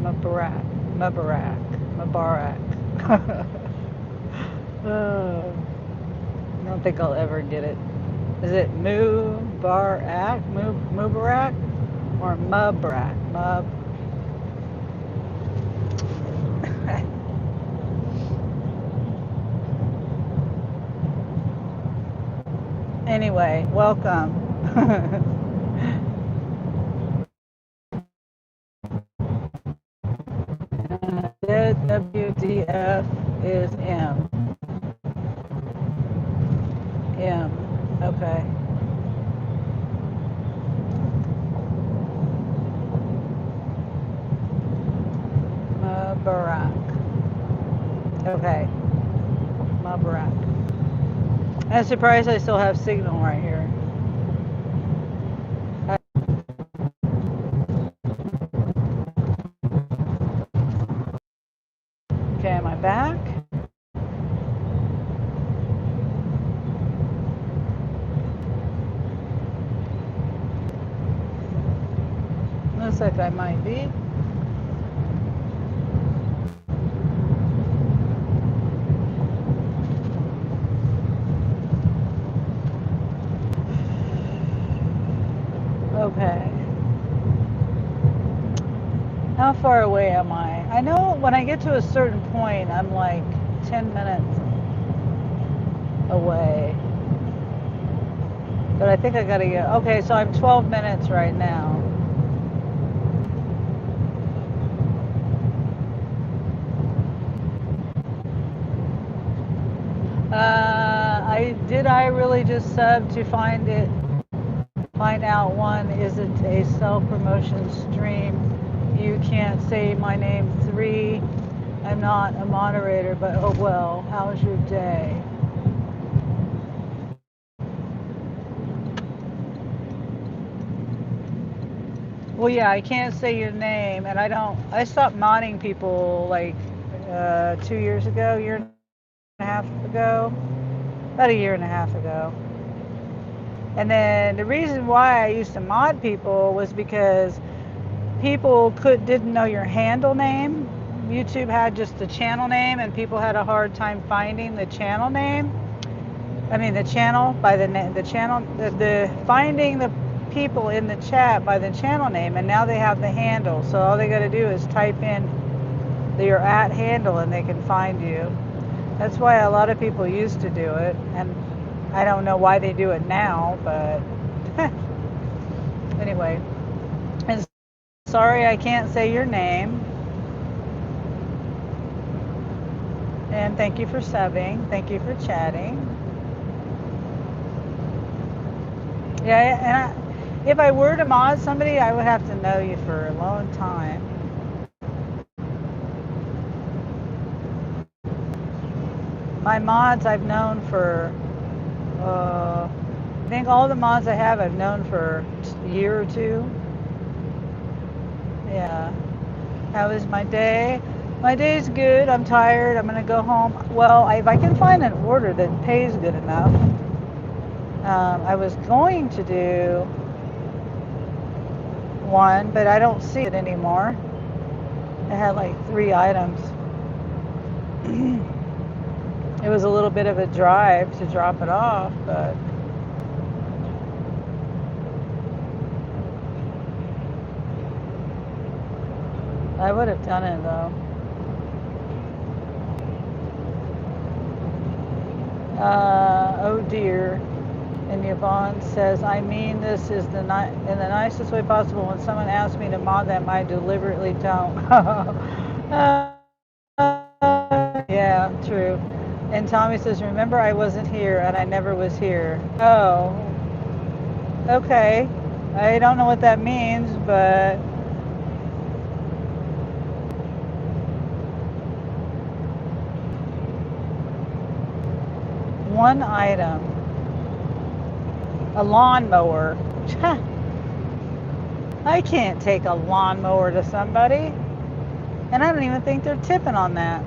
Mubarak. I don't think I'll ever get it. Is it Mubarak? Or Mubrak? Anyway, welcome. WDF is M. Okay. Mubarak. Okay. Mubarak. I'm surprised I still have signal right here. Okay, am I back? Looks like I might be. Okay. How far away am I? I know when I get to a certain point, I'm like 10 minutes away. But I think I gotta get. Okay, so I'm 12 minutes right now. I really just sub to find out one isn't a self-promotion stream. You can't say my name. 3, I'm not a moderator, but oh well. How's your day? Well, yeah, I can't say your name, and I stopped modding people like 2 years ago, year and a half ago, about a year and a half ago. And then the reason why I used to mod people was because people didn't know your handle name. YouTube had just the channel name, and people had a hard time finding the channel name. I mean the channel by the channel, the finding the people in the chat by the channel name, and now they have the handle. So all they got to do is type in your @handle, and they can find you. That's why a lot of people used to do it, and I don't know why they do it now, but anyway. And sorry I can't say your name. And thank you for subbing. Thank you for chatting. Yeah, and if I were to mod somebody, I would have to know you for a long time. My mods I've known for, I think all the mods I have I've known for a year or two. Yeah. How is my day? My day's good. I'm tired. I'm gonna go home. Well, if I can find an order that pays good enough, I was going to do one, but I don't see it anymore. It had like 3 items. It was a little bit of a drive to drop it off, but I would have done it though. Oh dear. And Yvonne says, I mean this is in the nicest way possible. When someone asks me to mod them, I deliberately don't. Yeah, true. And Tommy says, remember I wasn't here and I never was here. Oh, okay. I don't know what that means, but one item. A lawnmower. I can't take a lawnmower to somebody. And I don't even think they're tipping on that.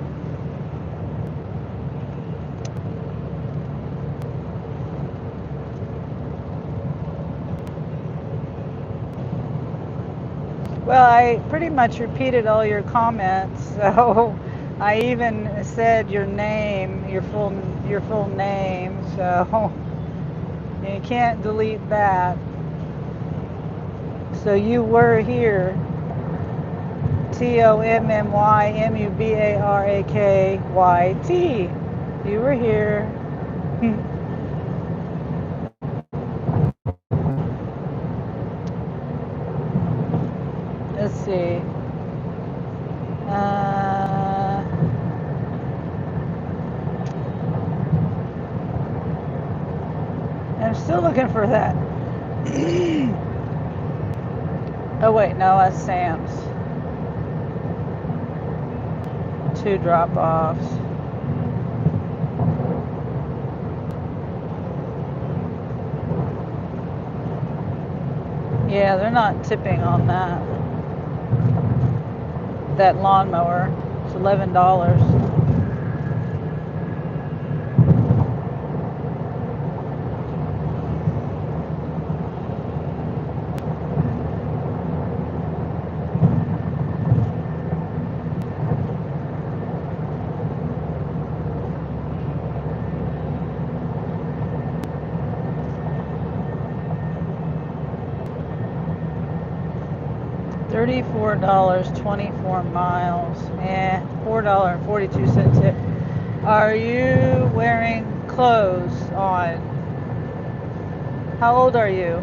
Well, I pretty much repeated all your comments, so I even said your name, your full name, so you can't delete that. So you were here. TOMMYMUBARAKYT. You were here. Let's see. I'm still looking for that. Oh wait, no, that's Sam's. 2 drop-offs. Yeah, they're not tipping on that. That lawnmower. It's $11. $34, 24 miles, and $4.42 tip. Are you wearing clothes on? How old are you?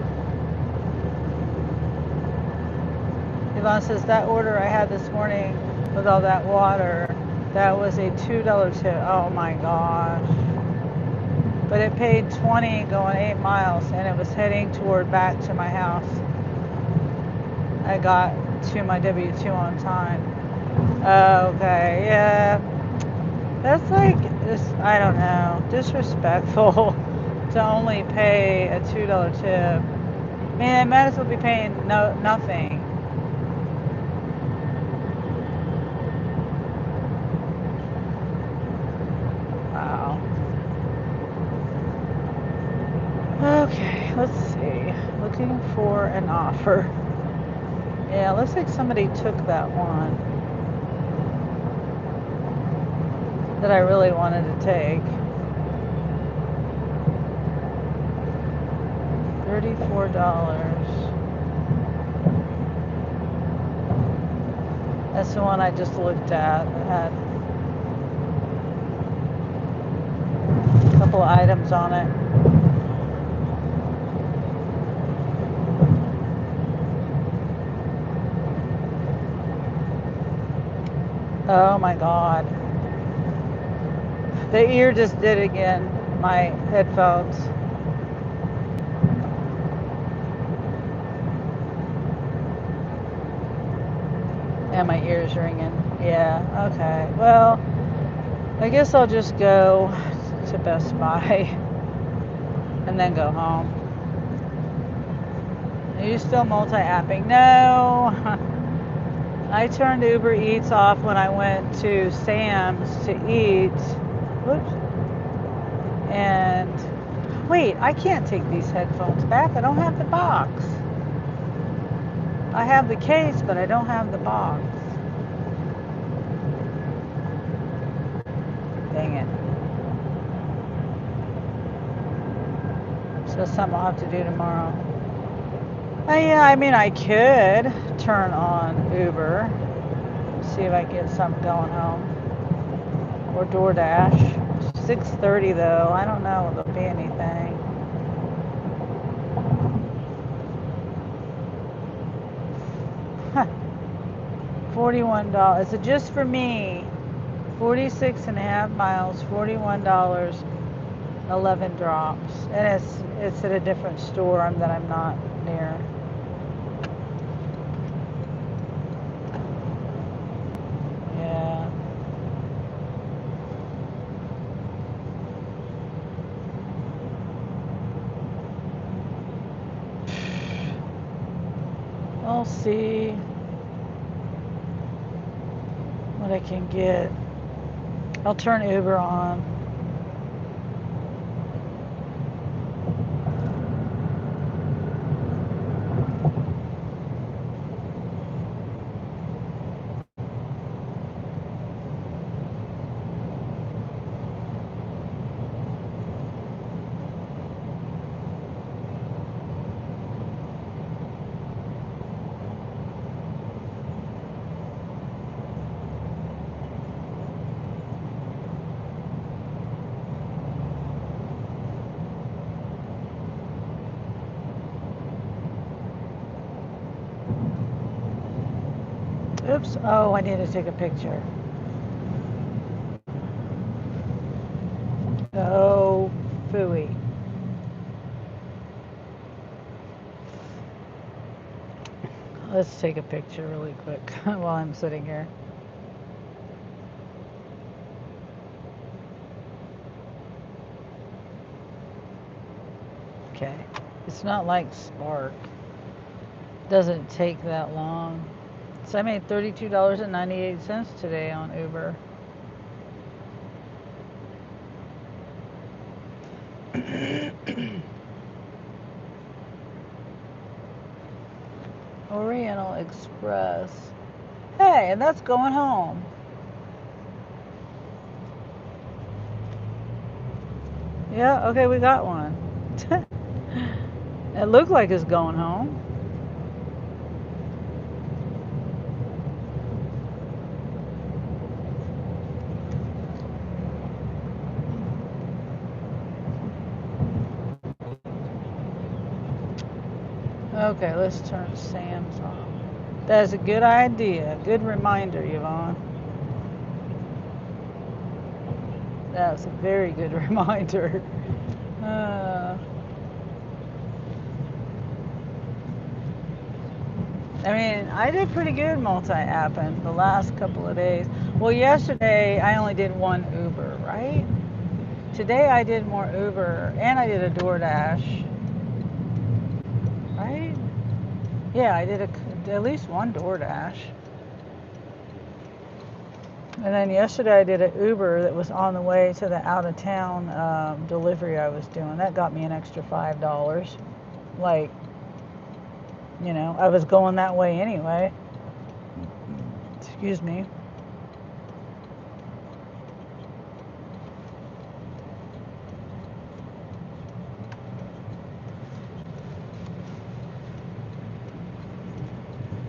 Yvonne says that order I had this morning with all that water, that was a $2 tip. Oh my gosh. But it paid 20 going 8 miles and it was heading toward back to my house. I got to my W-2 on time. Okay, yeah. That's like, I don't know, disrespectful to only pay a $2 tip. I mean, I might as well be paying nothing. Wow. Okay, let's see. Looking for an offer. Yeah, looks like somebody took that one that I really wanted to take. $34. That's the one I just looked at. It had a couple of items on it. Oh my God. The ear just did it again. My headphones. And my ears ringing. Yeah, okay. Well, I guess I'll just go to Best Buy and then go home. Are you still multi-apping? No. I turned Uber Eats off when I went to Sam's to eat. Whoops. And wait, I can't take these headphones back. I don't have the box. I have the case, but I don't have the box. Dang it. So that's something I'll have to do tomorrow. Yeah, I mean, I could turn on Uber, see if I can get something going home, or DoorDash. 6:30 though. I don't know if there'll be anything. Huh. $41. Is it just for me? 46.5 miles, $41, 11 drops, and it's at a different store that I'm not near. Yeah. I'll see what I can get. I'll turn Uber on. Oops. Oh, I need to take a picture. Oh, phooey. Let's take a picture really quick while I'm sitting here. Okay. It's not like Spark. Doesn't take that long. So I made $32.98 today on Uber. Oriental Express. Hey, and that's going home. Yeah, okay, we got one. It looked like it's going home. Okay, let's turn Sam's on. That's a good idea. Good reminder, Yvonne. That was a very good reminder. Uh, I mean, I did pretty good multi-apping the last couple of days. Well, yesterday I only did one Uber, right? Today I did more Uber and I did a DoorDash, right? Yeah, I did at least one DoorDash. And then yesterday I did an Uber that was on the way to the out of town delivery I was doing. That got me an extra $5. Like, I was going that way anyway. Excuse me.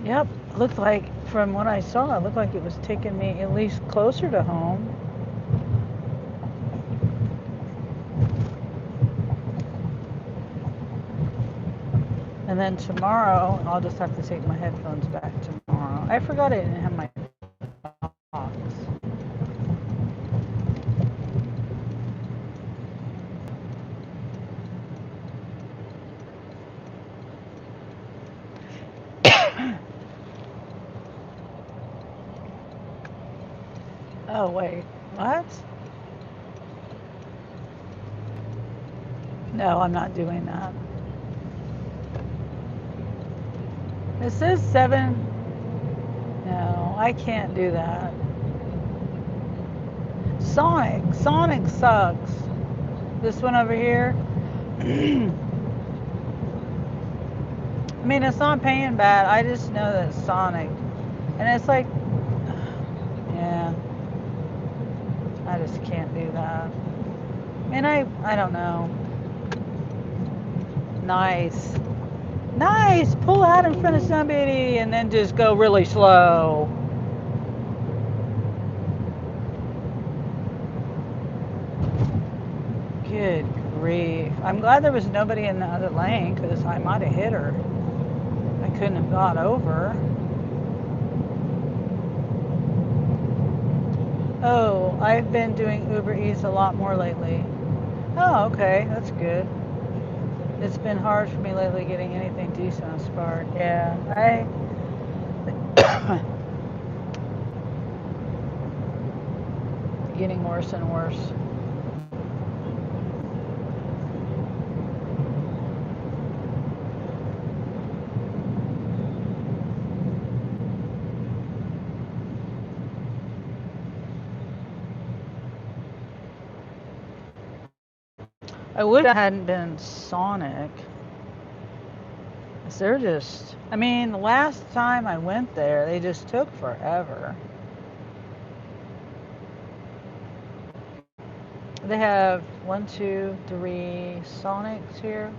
Yep, looked like, from what I saw, it looked like it was taking me at least closer to home. And then tomorrow, I'll just have to take my headphones back tomorrow. I forgot I didn't have my box. Oh, wait, what? No, I'm not doing that. It says 7. No, I can't do that. Sonic sucks. This one over here. I mean, it's not paying bad. I just know that it's Sonic. And it's like, yeah, I just can't do that. And I don't know. Nice. Nice. Pull out in front of somebody and then just go really slow. Good grief. I'm glad there was nobody in the other lane because I might have hit her. I couldn't have got over. Oh, I've been doing Uber Eats a lot more lately. Oh, okay. That's good. It's been hard for me lately getting anything decent on Spark. Yeah, getting worse and worse. I wish it hadn't been Sonic. They're just, I mean, the last time I went there, they just took forever. They have 1, 2, 3 Sonics here.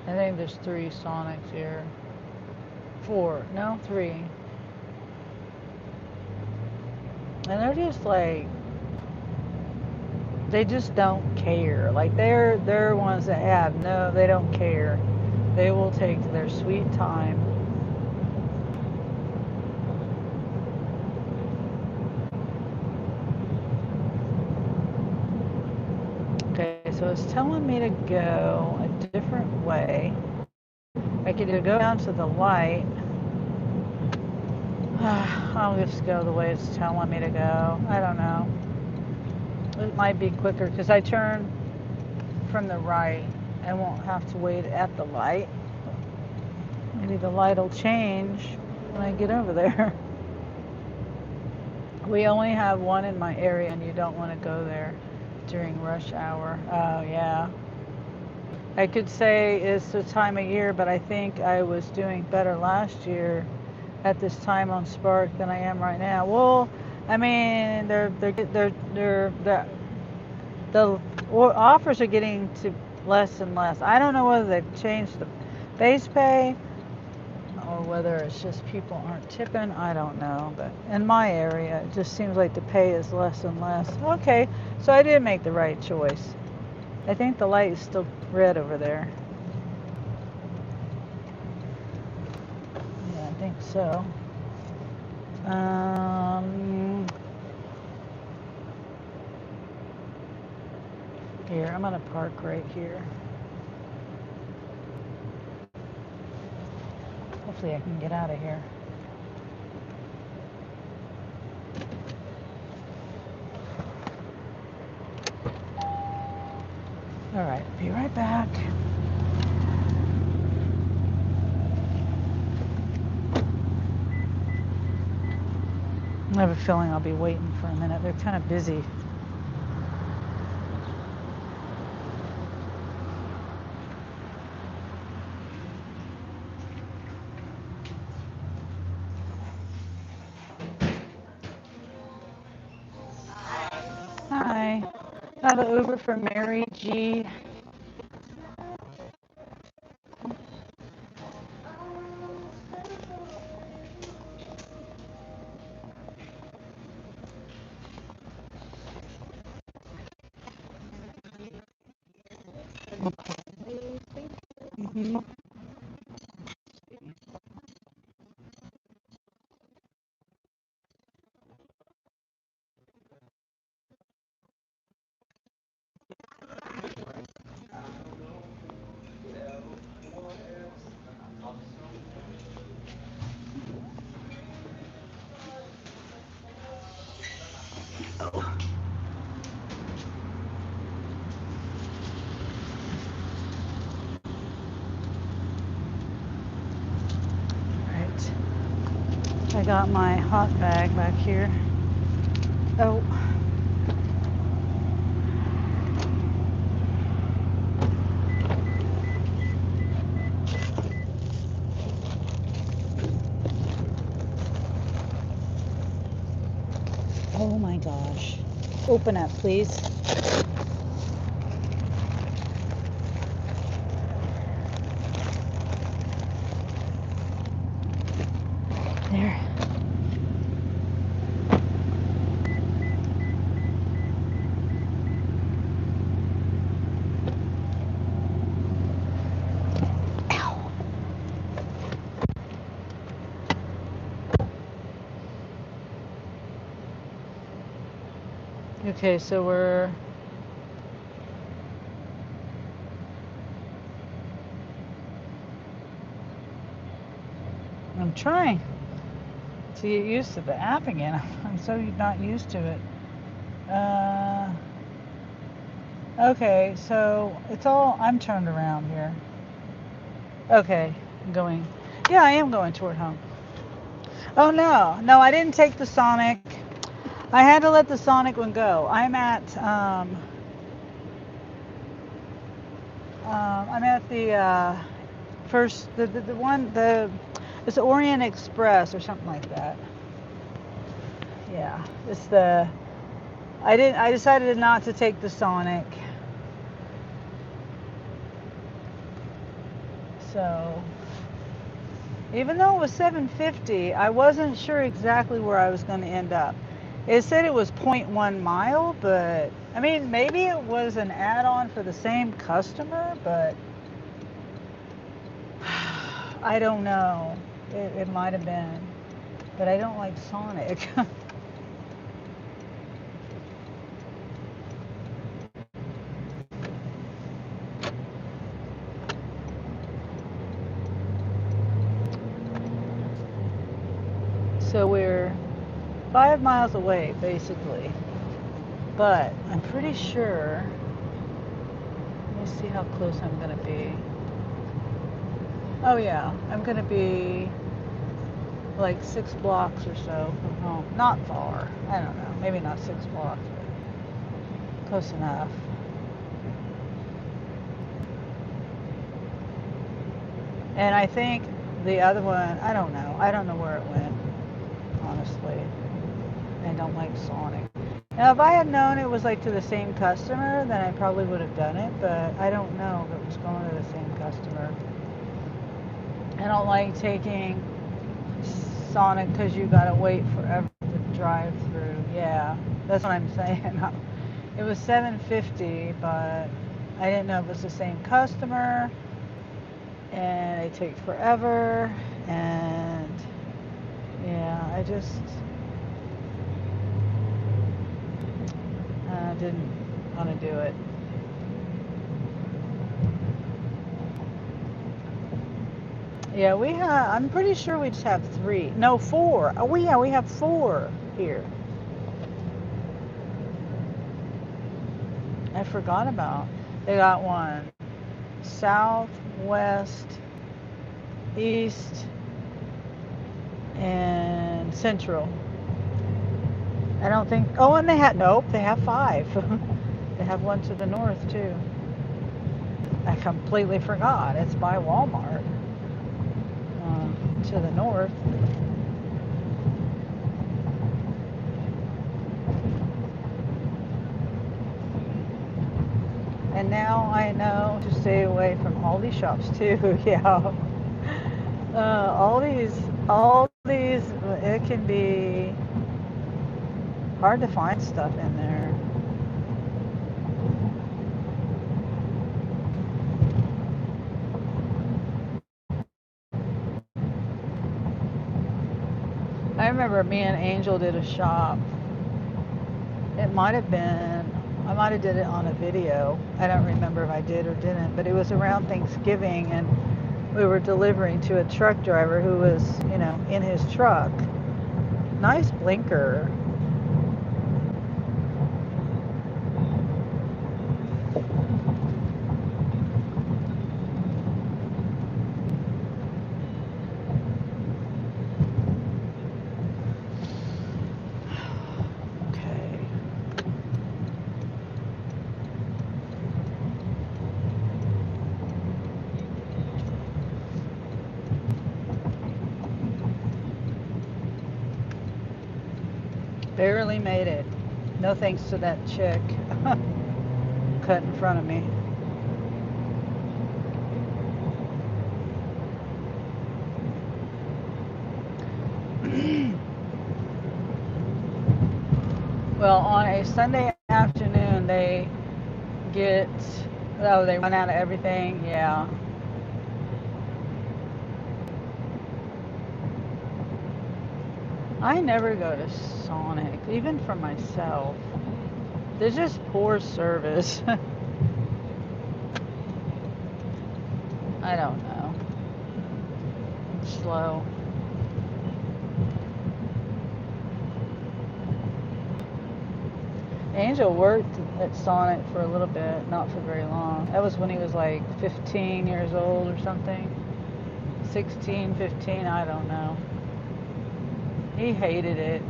I think there's 3 Sonics here. 4, no, 3. And they're just like, they just don't care. Like they're ones that have no, they don't care. They will take their sweet time. Okay, so it's telling me to go a different way. I could either go down to the light. I'll just go the way it's telling me to go. I don't know. It might be quicker because I turn from the right. I won't have to wait at the light. Maybe the light will change when I get over there. We only have one in my area and you don't want to go there during rush hour. Oh, yeah. I could say it's the time of year, but I think I was doing better last year at this time on Spark than I am right now. Well, I mean, the offers are getting to less and less. I don't know whether they've changed the base pay or whether it's just people aren't tipping. I don't know, but in my area, it just seems like the pay is less and less. Okay, so I did make the right choice. I think the light is still red over there. Yeah, I think so. Here, I'm gonna park right here. Hopefully I can get out of here. All right, be right back. I have a feeling I'll be waiting for a minute. They're kind of busy. Hi. I have an Uber for Mary G. Mm-hmm. Right. I got my hot bag back here. Oh. Oh my gosh. Open up, please. There. Ow. Okay, so I'm trying to get used to the app again. I'm so not used to it. Okay, so I'm turned around here. Okay, I'm going. Yeah, I am going toward home. Oh no, I didn't take the Sonic. I had to let the Sonic one go. I'm at the first, the one, it's Orient Express or something like that. Yeah, I decided not to take the Sonic. So, even though it was $7.50, I wasn't sure exactly where I was going to end up. It said it was 0.1 mile, but I mean, maybe it was an add-on for the same customer, but I don't know. It might have been, but I don't like Sonic. So we're 5 miles away, basically. But I'm pretty sure. Let me see how close I'm going to be. Oh, yeah. I'm going to be like 6 blocks or so from home. Not far. I don't know. Maybe not 6 blocks, but close enough. And I think the other one, I don't know. I don't know where it went, honestly. I don't like Sonic. Now, if I had known it was like to the same customer, then I probably would have done it, but I don't know if it was going to the same customer. I don't like taking Sonic because you gotta wait forever to drive through. Yeah, that's what I'm saying. It was $7.50, but I didn't know if it was the same customer, and they take forever, and yeah, I just didn't want to do it. Yeah, we have, I'm pretty sure we just have 3. No, 4. Oh, yeah, we have 4 here. I forgot about. They got one south, west, east, and central. I don't think, oh, and nope, they have 5. They have one to the north, too. I completely forgot. It's by Walmart to the north. And now I know to stay away from all these shops too. Yeah. All these, it can be hard to find stuff in there. I remember me and Angel did a shop. It might have been, I might have did it on a video. I don't remember if I did or didn't, but it was around Thanksgiving, and we were delivering to a truck driver who was, in his truck. Nice blinker. Okay. Barely made it. No thanks to that chick cut in front of me. Well, on a Sunday afternoon, they get, oh, they run out of everything. Yeah. I never go to Sonic, even for myself. There's just poor service. I don't know. Slow. Angel worked at Sonic for a little bit, not for very long. That was when he was like 15 years old or something. 16, 15, I don't know. He hated it.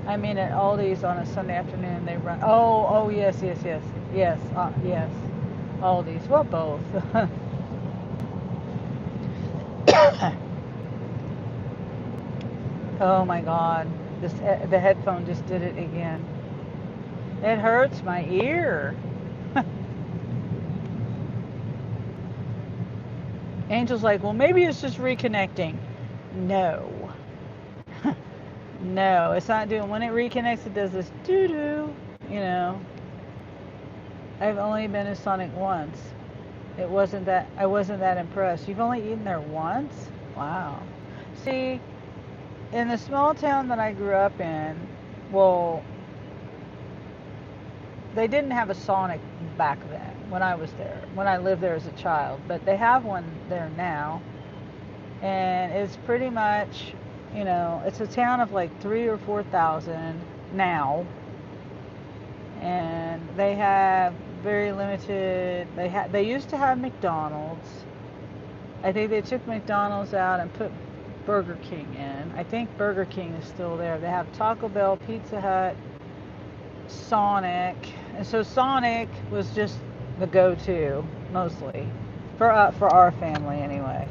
I mean, at Aldi's on a Sunday afternoon, they run. Oh, yes, yes, yes. Yes, yes. Aldi's. Well, both. Oh my God. The headphone just did it again. It hurts my ear. Angel's like, well, maybe it's just reconnecting. No. No, it's not doing. When it reconnects, it does this doo-doo. You know. I've only been to Sonic once. I wasn't that impressed. You've only eaten there once? Wow. See, in the small town that I grew up in, well, they didn't have a Sonic back then when I was there, when I lived there as a child, but they have one there now. And it's pretty much, it's a town of like 3 or 4,000 now. And they have very limited, they used to have McDonald's. I think they took McDonald's out and put Burger King in. I think Burger King is still there. They have Taco Bell, Pizza Hut, Sonic. And so Sonic was just the go-to, mostly. For our family, anyway.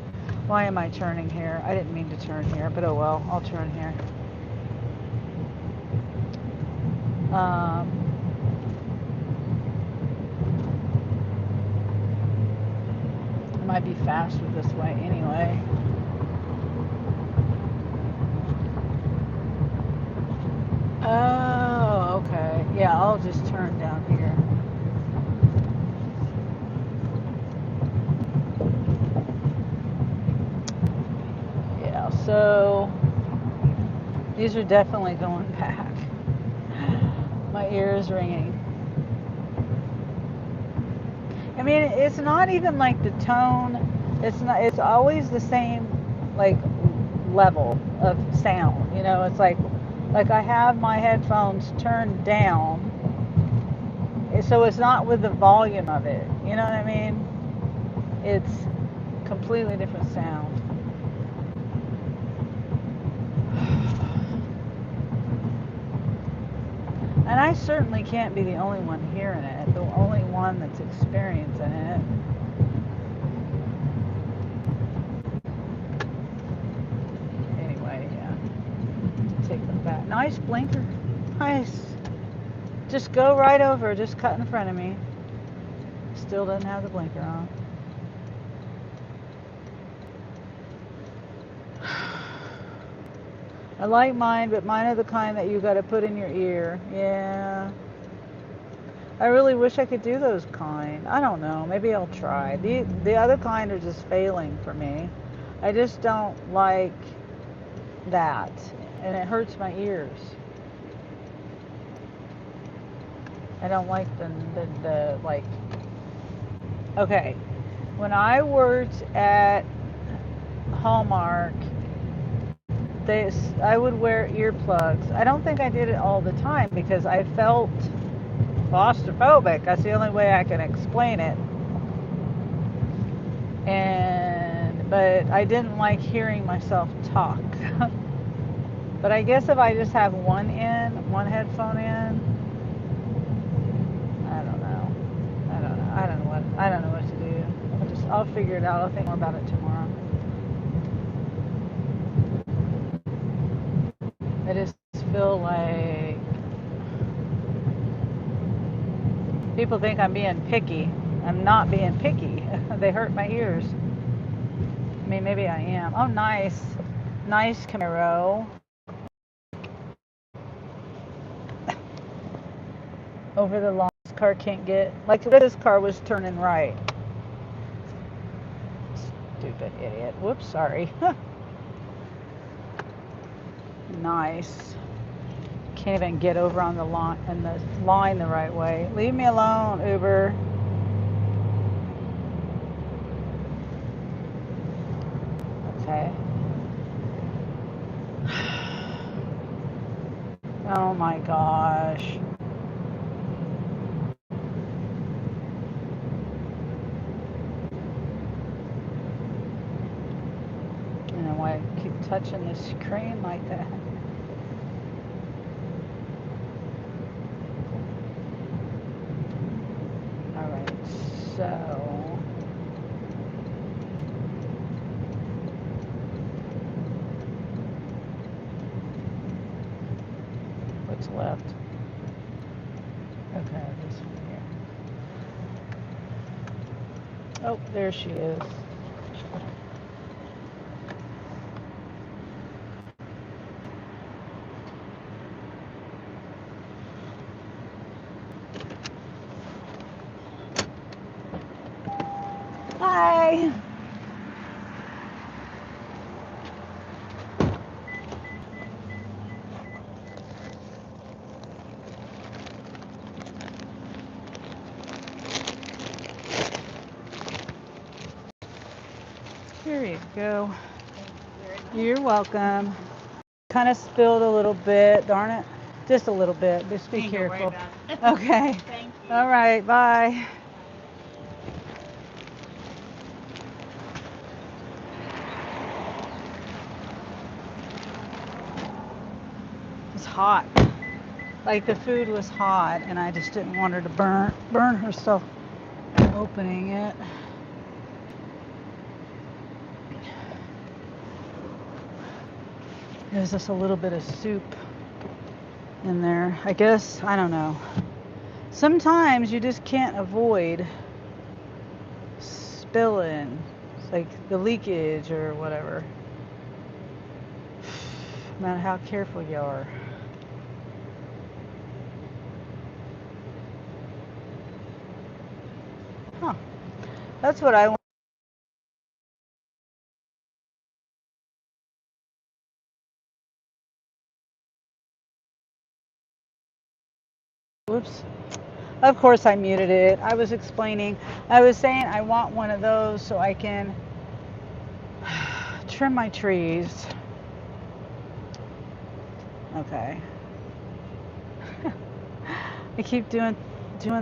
Why am I turning here? I didn't mean to turn here, but oh well, I'll turn here. It might be faster this way anyway. Oh, okay. Yeah, I'll just turn down here. Yeah, so these are definitely going back. My ear is ringing. I mean, it's not even like the tone. It's not. It's always the same, like, level of sound. You know, it's like I have my headphones turned down, so it's not with the volume of it. You know what I mean? It's completely different sound. And I certainly can't be the only one hearing it, the only one that's experiencing it. Anyway, yeah. Take them back. Nice blinker. Nice. Just go right over, just cut in front of me. Still doesn't have the blinker on. I like mine, but mine are the kind that you got to put in your ear. Yeah. I really wish I could do those kind. I don't know. Maybe I'll try. The other kind are just failing for me. I just don't like that, and it hurts my ears. I don't like the like. Okay, when I worked at Hallmark, I would wear earplugs. I don't think I did it all the time because I felt claustrophobic. That's the only way I can explain it. But I didn't like hearing myself talk. But I guess if I just have one headphone in, I don't know what to do. I'll figure it out. I'll think more about it tomorrow. I just feel like people think I'm being picky. I'm not being picky. They hurt my ears. I mean, maybe I am. Oh, nice. Nice Camaro. Over the lawn. This car can't get... Like, this car was turning right. Stupid idiot. Whoops, sorry. Nice. Can't even get over on the line the right way. Leave me alone, Uber. Okay. Oh my gosh. I don't know why I keep touching the screen like that. Alright, so... what's left? Okay, this one here. Oh, there she is. Hi! Here you go. You're welcome. Kind of spilled a little bit, darn it. Just a little bit. Just be careful. Okay. Thank you. All right, bye. It's hot. Like the food was hot and I just didn't want her to burn herself opening it. There's just a little bit of soup in there. I guess, I don't know. Sometimes you just can't avoid spilling. It's like the leakage or whatever. No matter how careful you are. Huh. That's what I want. Whoops. Of course I muted it. I was explaining. I was saying I want one of those so I can trim my trees. Okay. I keep doing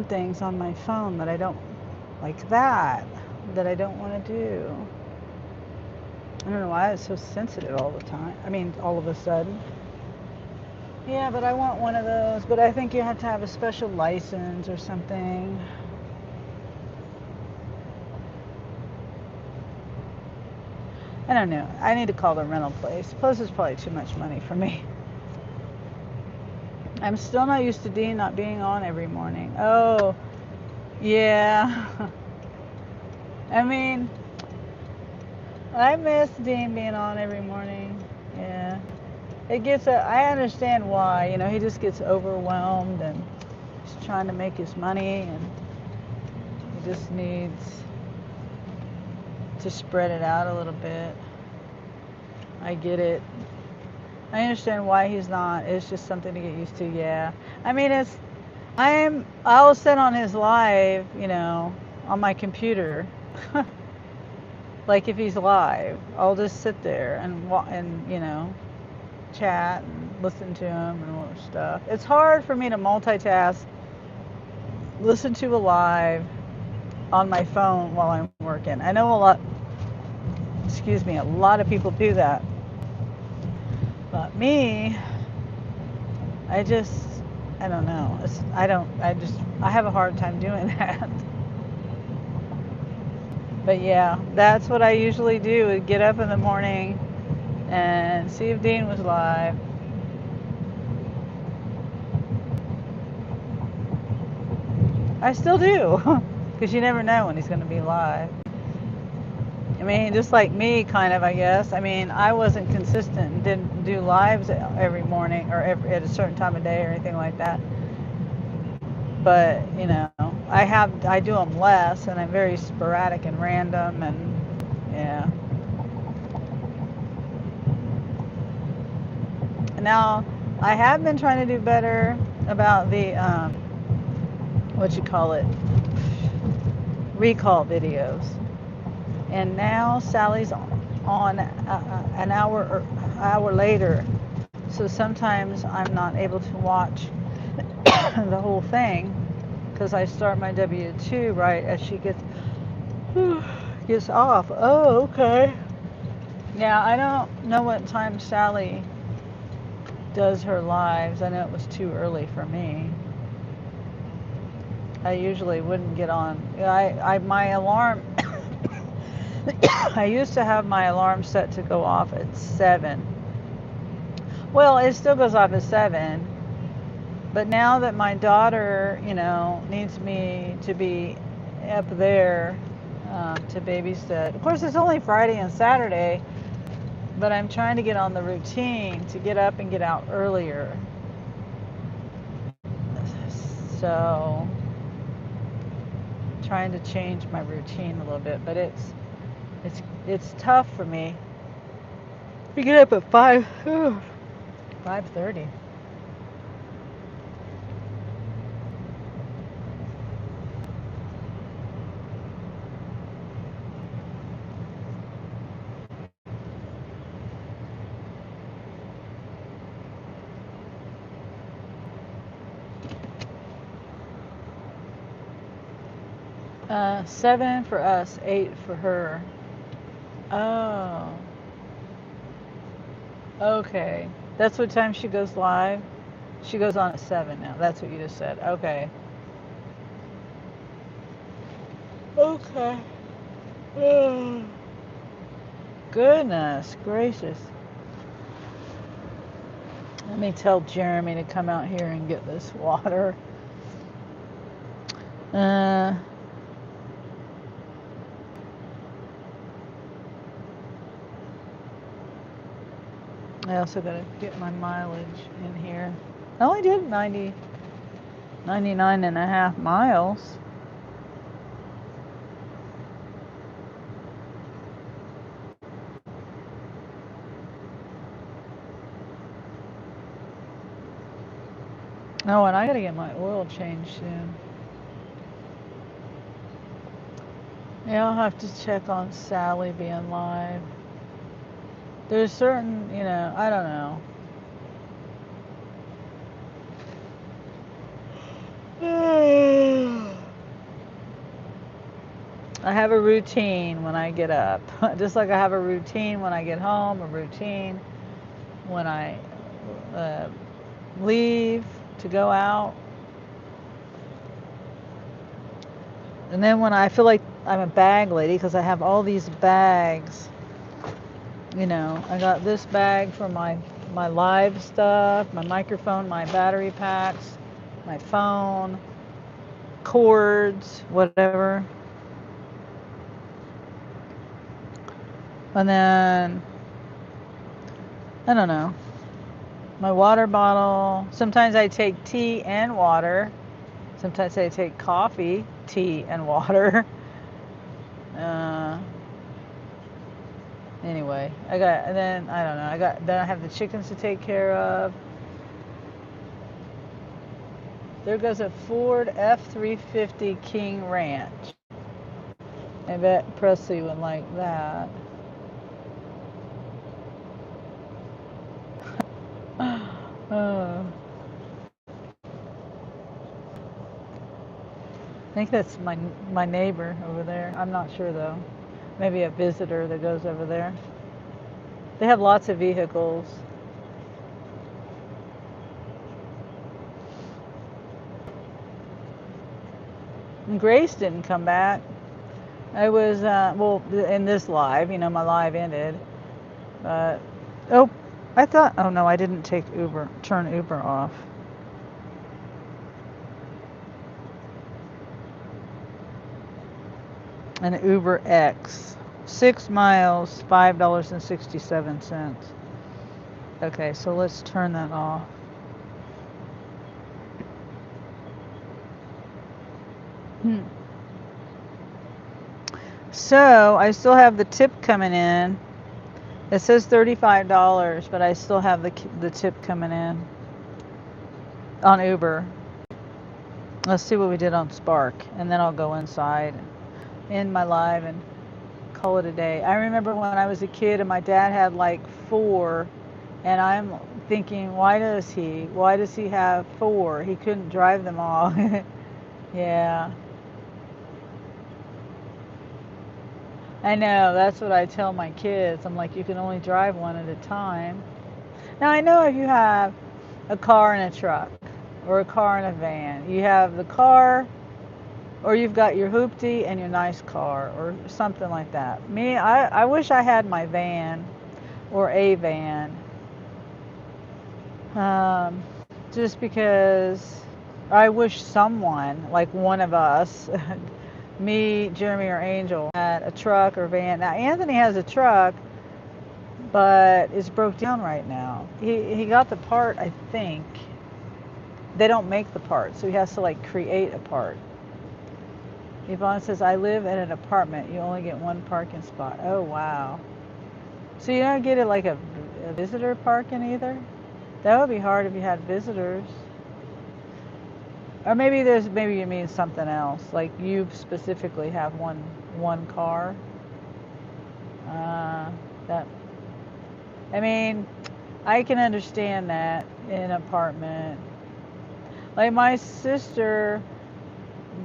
things on my phone that I don't like that I don't want to do. I don't know why it's so sensitive all the time. I mean, all of a sudden. Yeah, but I want one of those. But I think you have to have a special license or something. I don't know. I need to call the rental place. Plus, it's probably too much money for me. I'm still not used to Dean not being on every morning. Oh, yeah. I mean, I miss Dean being on every morning. Yeah. I understand why. You know, he just gets overwhelmed and he's trying to make his money and he just needs to spread it out a little bit. I get it. I understand why he's not. It's just something to get used to. Yeah. I mean, I'll sit on his live, you know, on my computer. Like if he's live, I'll just sit there and you know, chat and listen to him and all that stuff. It's hard for me to multitask, listen to a live on my phone while I'm working. I know a lot of people do that. But me, I don't know. I have a hard time doing that. But yeah, that's what I usually do, is get up in the morning and see if Dean was live. I still do, because you never know when he's going to be live. I mean, just like me, kind of, I guess. I mean, I wasn't consistent and didn't do lives every morning or at a certain time of day or anything like that. But, you know, I do them less, and I'm very sporadic and random, and yeah. Now, I have been trying to do better about the, recall videos. And now Sally's on an hour later. So sometimes I'm not able to watch the whole thing because I start my W-2 right as she gets off. Oh, okay. Yeah, I don't know what time Sally does her lives. I know it was too early for me. I usually wouldn't get on. My alarm. I used to have my alarm set to go off at 7. Well, it still goes off at 7. But now that my daughter, you know, needs me to be up there to babysit. Of course, it's only Friday and Saturday, but I'm trying to get on the routine to get up and get out earlier. So, trying to change my routine a little bit, but it's tough for me. We get up at 5:30. Seven for us, 8 for her. Oh, okay. That's what time she goes live? She goes on at 7 now. That's what you just said. Okay. Okay. Oh, goodness gracious. Let me tell Jeremy to come out here and get this water. I also got to get my mileage in here. I only did 99 and a half miles. Oh, and I gotta get my oil changed soon. Yeah, I'll have to check on Sally being live. There's certain, I don't know. I have a routine when I get up. Just like I have a routine when I get home, a routine when I uh, leave to go out. And then when I feel like I'm a bag lady, because I have all these bags, I got this bag for my live stuff, my microphone, my battery packs, my phone, cords, whatever. And then, I don't know, my water bottle. Sometimes I take tea and water. Sometimes I take coffee, tea, and water. Anyway, and then, I don't know, then I have the chickens to take care of. There goes a Ford F-350 King Ranch. I bet Presley would like that. I think that's my neighbor over there. I'm not sure though. Maybe a visitor that goes over there. They have lots of vehicles. And Grace didn't come back. I was, in this live, my live ended. But, oh no, I didn't turn Uber off. An Uber X. 6 miles, $5.67. Okay, so let's turn that off. So I still have the tip coming in. It says $35, but I still have the tip coming in on Uber. Let's see what we did on Spark, and then I'll go inside, end my live, and call it a day. I remember when I was a kid and my dad had like 4, and I'm thinking, why does he have 4? He couldn't drive them all. Yeah. I know, that's what I tell my kids. I'm like, you can only drive one at a time. Now, I know if you have a car and a truck, or a car and a van, you have the car, or you've got your hoopty and your nice car, or something like that. Me, I wish I had my van, or a van, just because I wish someone, like one of us, me, Jeremy, or Angel, had a truck or van. Now, Anthony has a truck, but it's broke down right now. He got the part, I think. They don't make the part, so he has to like create a part. Yvonne says, I live in an apartment. You only get one parking spot. Oh, wow. So you don't get it like a visitor parking either? That would be hard if you had visitors. Or maybe you mean something else, like you specifically have one car. That, I mean, I can understand that in an apartment. Like my sister,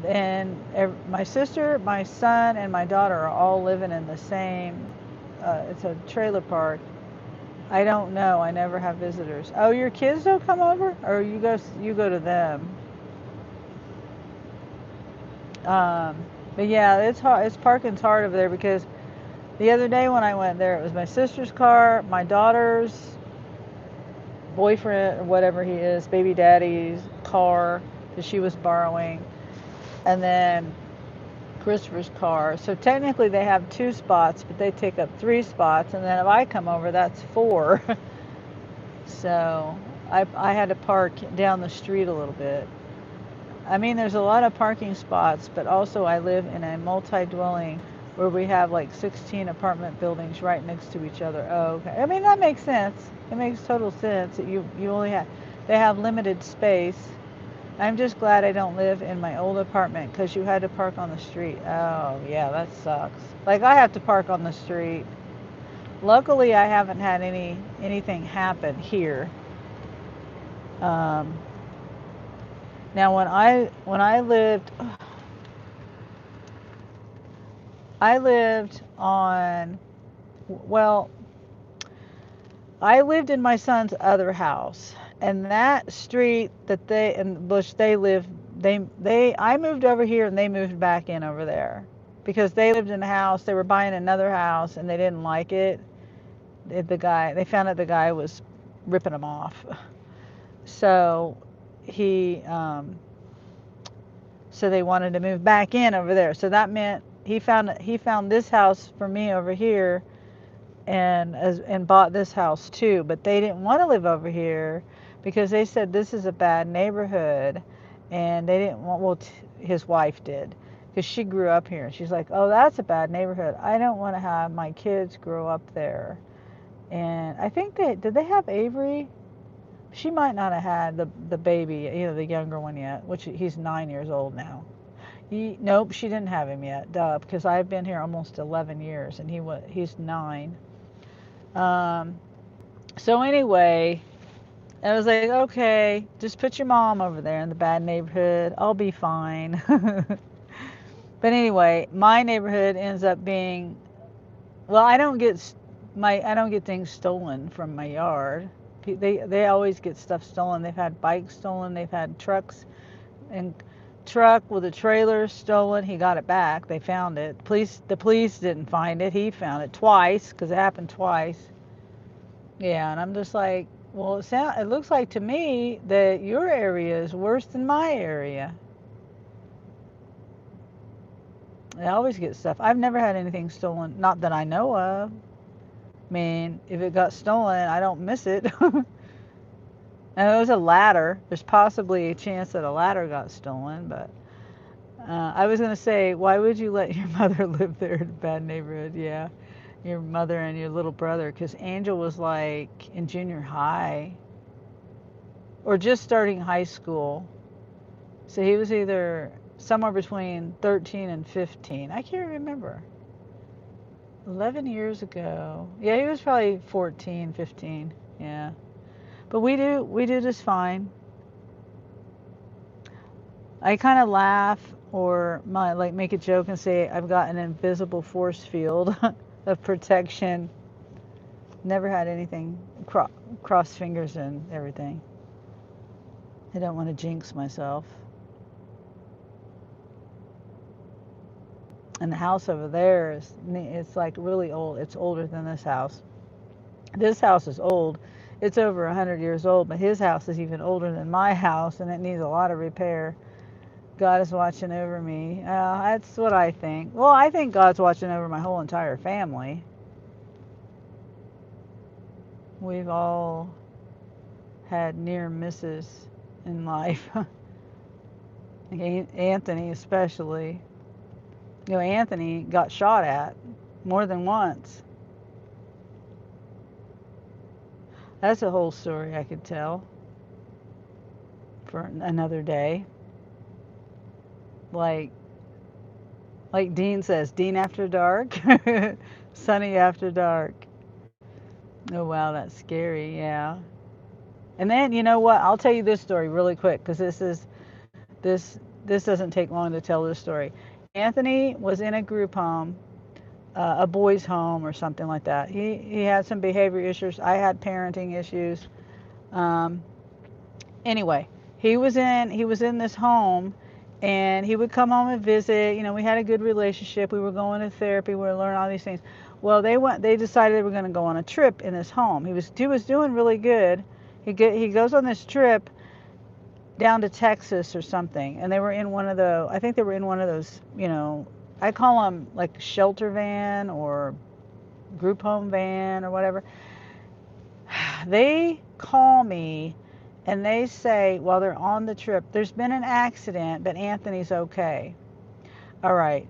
my son, and my daughter are all living in the same. It's a trailer park. I don't know. I never have visitors. Oh, your kids don't come over, or you go to them. But yeah, it's hard. Parking's hard over there because the other day when I went there, it was my sister's car, my daughter's boyfriend or whatever he is, baby daddy's car that she was borrowing, and then Christopher's car. So technically they have 2 spots, but they take up 3 spots, and then if I come over, that's 4. So I had to park down the street a little bit. I mean, there's a lot of parking spots, but also I live in a multi-dwelling where we have like 16 apartment buildings right next to each other. Oh, okay. I mean, that makes sense. It makes total sense that you only they have limited space. I'm just glad I don't live in my old apartment because you had to park on the street. Oh, yeah, that sucks. Like I have to park on the street. Luckily, I haven't had anything happen here. Um, Now, when I lived, I lived on, well, I lived in my son's other house, and that street that they in which they live, I moved over here and they moved back in over there because they lived in a house. They were buying another house and they didn't like it. They found out the guy was ripping them off, so he so they wanted to move back in over there. So that meant he found this house for me over here and bought this house too. But they didn't want to live over here because they said this is a bad neighborhood, and they didn't want. Well, his wife did because she grew up here. She's like, oh, that's a bad neighborhood. I don't want to have my kids grow up there. And I think they have Avery. She might not have had the baby, the younger one yet, which he's 9 years old now. Nope, she didn't have him yet, duh, because I've been here almost 11 years and he's 9. Um, so anyway, I was like, okay, just put your mom over there in the bad neighborhood. I'll be fine. But anyway, my neighborhood ends up being, well, I don't get things stolen from my yard. They always get stuff stolen. They've had bikes stolen. They've had and truck with a trailer stolen. He got it back. They found it. The police didn't find it. He found it twice because it happened twice. Yeah, and I'm just like, well, it looks like to me that your area is worse than my area. They always get stuff. I've never had anything stolen, not that I know of. I mean, if it got stolen, I don't miss it. And it was a ladder. There's possibly a chance that a ladder got stolen, but I was going to say, why would you let your mother live there in a bad neighborhood? Yeah, your mother and your little brother, because Angel was like in junior high or just starting high school. So he was either somewhere between 13 and 15. I can't remember. 11 years ago. Yeah, he was probably 14, 15. Yeah. But we do just fine. I kind of laugh or like make a joke and say I've got an invisible force field of protection. Never had anything cross fingers and everything. I don't want to jinx myself. And the house over there it's like really old. It's older than this house. This house is old. It's over 100 years old, but his house is even older than my house and it needs a lot of repair. God is watching over me. That's what I think. Well, I think God's watching over my whole entire family. We've all had near misses in life. Anthony especially. Anthony got shot at more than once. That's a whole story I could tell for another day. Like Dean says, Dean after dark, Sunny after dark. Oh wow, that's scary. Yeah. And then you know what? I'll tell you this story really quick because this doesn't take long to tell this story. Anthony was in a group home, a boys' home or something like that. He had some behavior issues. I had parenting issues. Um, anyway, he was in this home, and he would come home and visit. We had a good relationship. We were going to therapy. We were learning all these things. Well, they decided they were going to go on a trip in this home. He was doing really good. He goes on this trip down to Texas or something, and they were in one of the I think they were in one of those, I call them like shelter van or group home van or whatever. They call me and they say while they're on the trip, there's been an accident, but Anthony's okay. All right.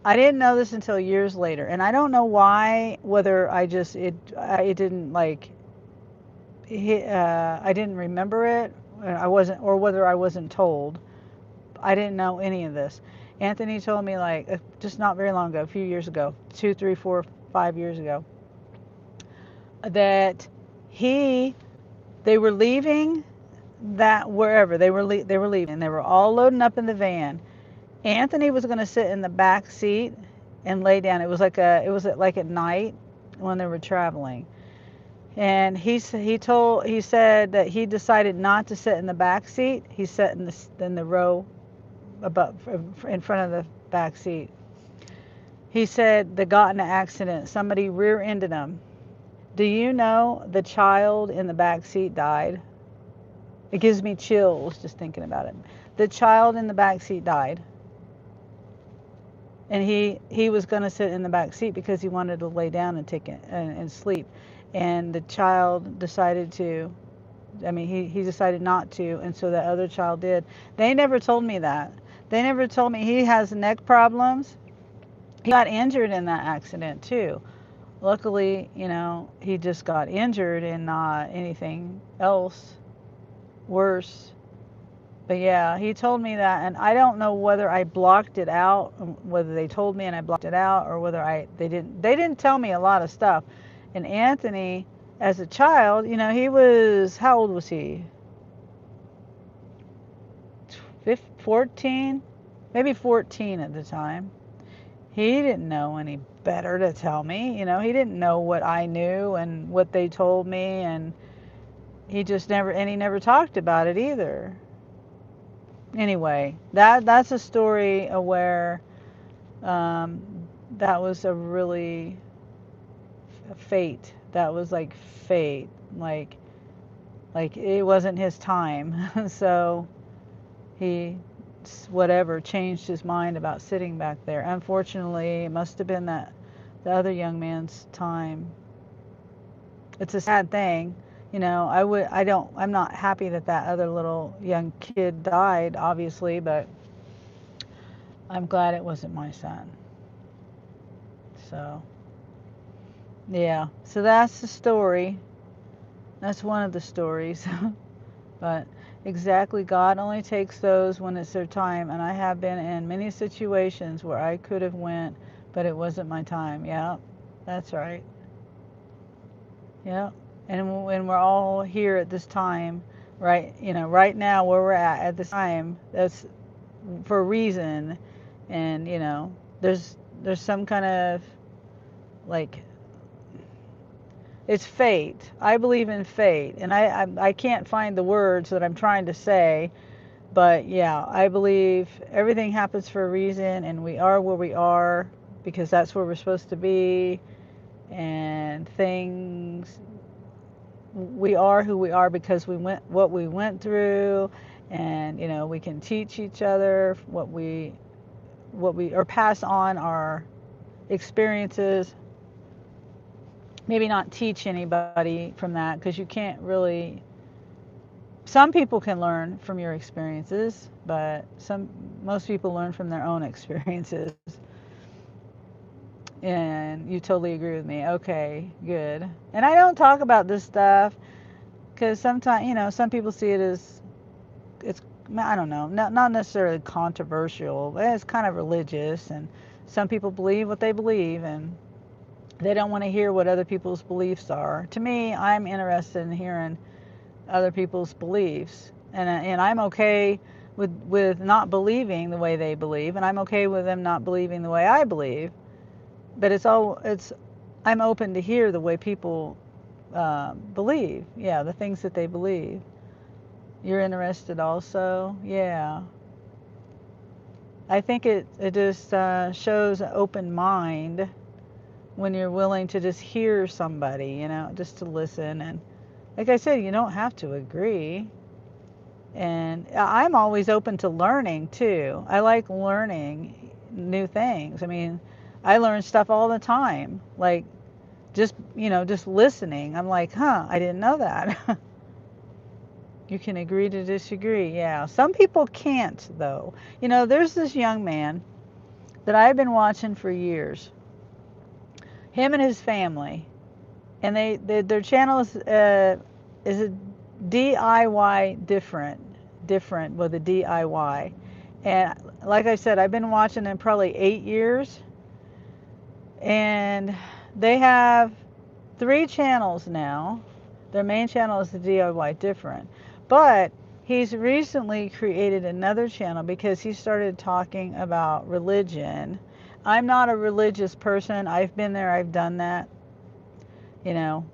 I didn't know this until years later, and I don't know why, whether it didn't like I didn't remember it I wasn't, or whether I wasn't told. I didn't know any of this. Anthony told me like just not very long ago, a few years ago, 2, 3, 4, 5 years ago, that he they were leaving that wherever they were leaving, and they were all loading up in the van. Anthony was going to sit in the back seat and lay down. It was like at night when they were traveling. And he said that he decided not to sit in the back seat. He sat in the row above, in front of the back seat. He said they got in an accident. Somebody rear-ended him. Do you know the child in the back seat died? It gives me chills just thinking about it. The child in the back seat died. And he was going to sit in the back seat because he wanted to lay down and take it and sleep. And the child decided to, he decided not to, and so the other child did. They never told me that. They never told me he has neck problems. He got injured in that accident too. Luckily, he just got injured and not anything else worse. But yeah, he told me that, and I don't know whether I blocked it out, whether they told me and I blocked it out, or whether they didn't. They didn't tell me a lot of stuff. And Anthony, as a child, he was, how old was he? 14, maybe 14 at the time. He didn't know any better to tell me. He didn't know what I knew and what they told me, and he never talked about it either. Anyway, that's a story where that was a really fate. That was like fate. Like it wasn't his time. So he changed his mind about sitting back there. Unfortunately, it must have been the other young man's time. It's a sad thing. I'm not happy that other little young kid died, obviously, but I'm glad it wasn't my son. So, yeah. So that's the story. That's one of the stories. But exactly, God only takes those when it's their time. And I have been in many situations where I could have went, but it wasn't my time. Yeah, that's right. Yeah. And when we're all here at this time, right, right now where we're at this time, that's for a reason. And, there's some kind of, like, it's fate. I believe in fate. And I can't find the words that I'm trying to say, but yeah, I believe everything happens for a reason, and we are where we are because that's where we're supposed to be. And we are who we are because what we went through, and we can teach each other what we or pass on our experiences. Maybe not teach anybody from that, because you can't really. Some people can learn from your experiences, but most people learn from their own experiences. And you totally agree with me. Okay, good. And I don't talk about this stuff because sometimes, some people see it as, it's, I don't know, not necessarily controversial, but it's kind of religious, and some people believe what they believe, and they don't want to hear what other people's beliefs are. To me, I'm interested in hearing other people's beliefs, and I'm okay with not believing the way they believe, and I'm okay with them not believing the way I believe. But I'm open to hear the way people believe. Yeah, the things that they believe. You're interested also? Yeah. I think it just shows an open mind when you're willing to just hear somebody, just to listen. And like I said, you don't have to agree. And I'm always open to learning too. I like learning new things. I learn stuff all the time. Like just listening. I'm like, I didn't know that. You can agree to disagree. Yeah. Some people can't though. There's this young man that I've been watching for years. Him and his family. And their channel is a DIY different with a DIY. And like I said, I've been watching them probably 8 years, and they have 3 channels now. Their main channel is the DIY different, but he's recently created another channel because he started talking about religion. I'm not a religious person. I've been there, I've done that. You know,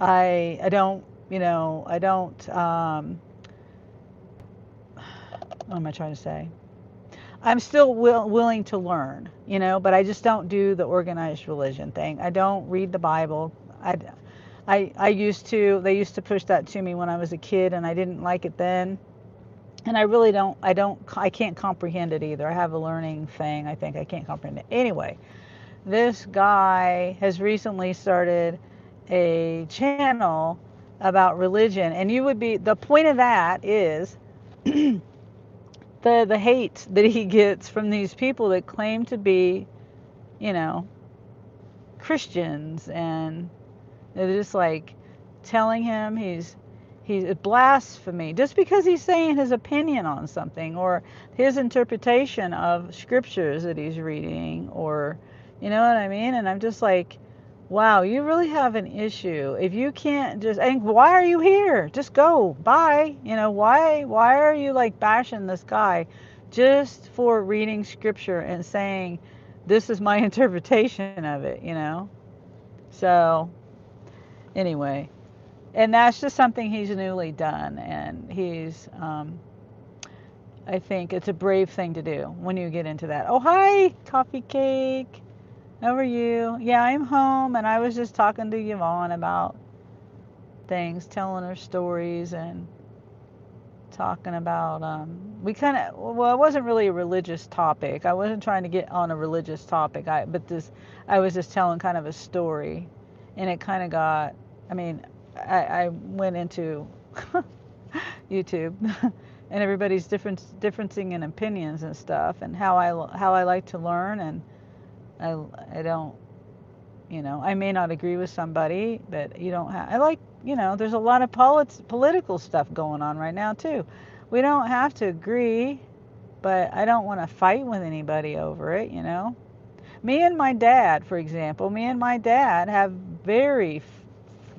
I don't, I don't, what am I trying to say? I'm still willing to learn, but I just don't do the organized religion thing. I don't read the Bible. I used to, they used to push that to me when I was a kid, and I didn't like it then. And I really I can't comprehend it either. I have a learning thing. I think I can't comprehend it. Anyway, this guy has recently started a channel about religion, and the point of that is the hate that he gets from these people that claim to be, you know, Christians, and they're just like telling him he's blasphemy just because he's saying his opinion on something, or his interpretation of scriptures that he's reading, or you know what I mean? And I'm just like, wow, you really have an issue. If you can't just, and why are you here? Just go. Bye. Why are you like bashing this guy just for reading scripture and saying this is my interpretation of it? So, anyway, and that's just something he's newly done, and I think it's a brave thing to do when you get into that. Oh, hi, coffee cake. How are you? Yeah, I'm home, and I was just talking to Yvonne about things, telling her stories, and talking about, we kind of, well, it wasn't really a religious topic. I wasn't trying to get on a religious topic, I was just telling kind of a story, and it kind of got, I mean, I went into YouTube, and everybody's differencing in opinions and stuff, and how I like to learn, and I don't, I may not agree with somebody, but you don't have, I like, there's a lot of political stuff going on right now too. We don't have to agree, but I don't want to fight with anybody over it. Me and my dad, for example, have very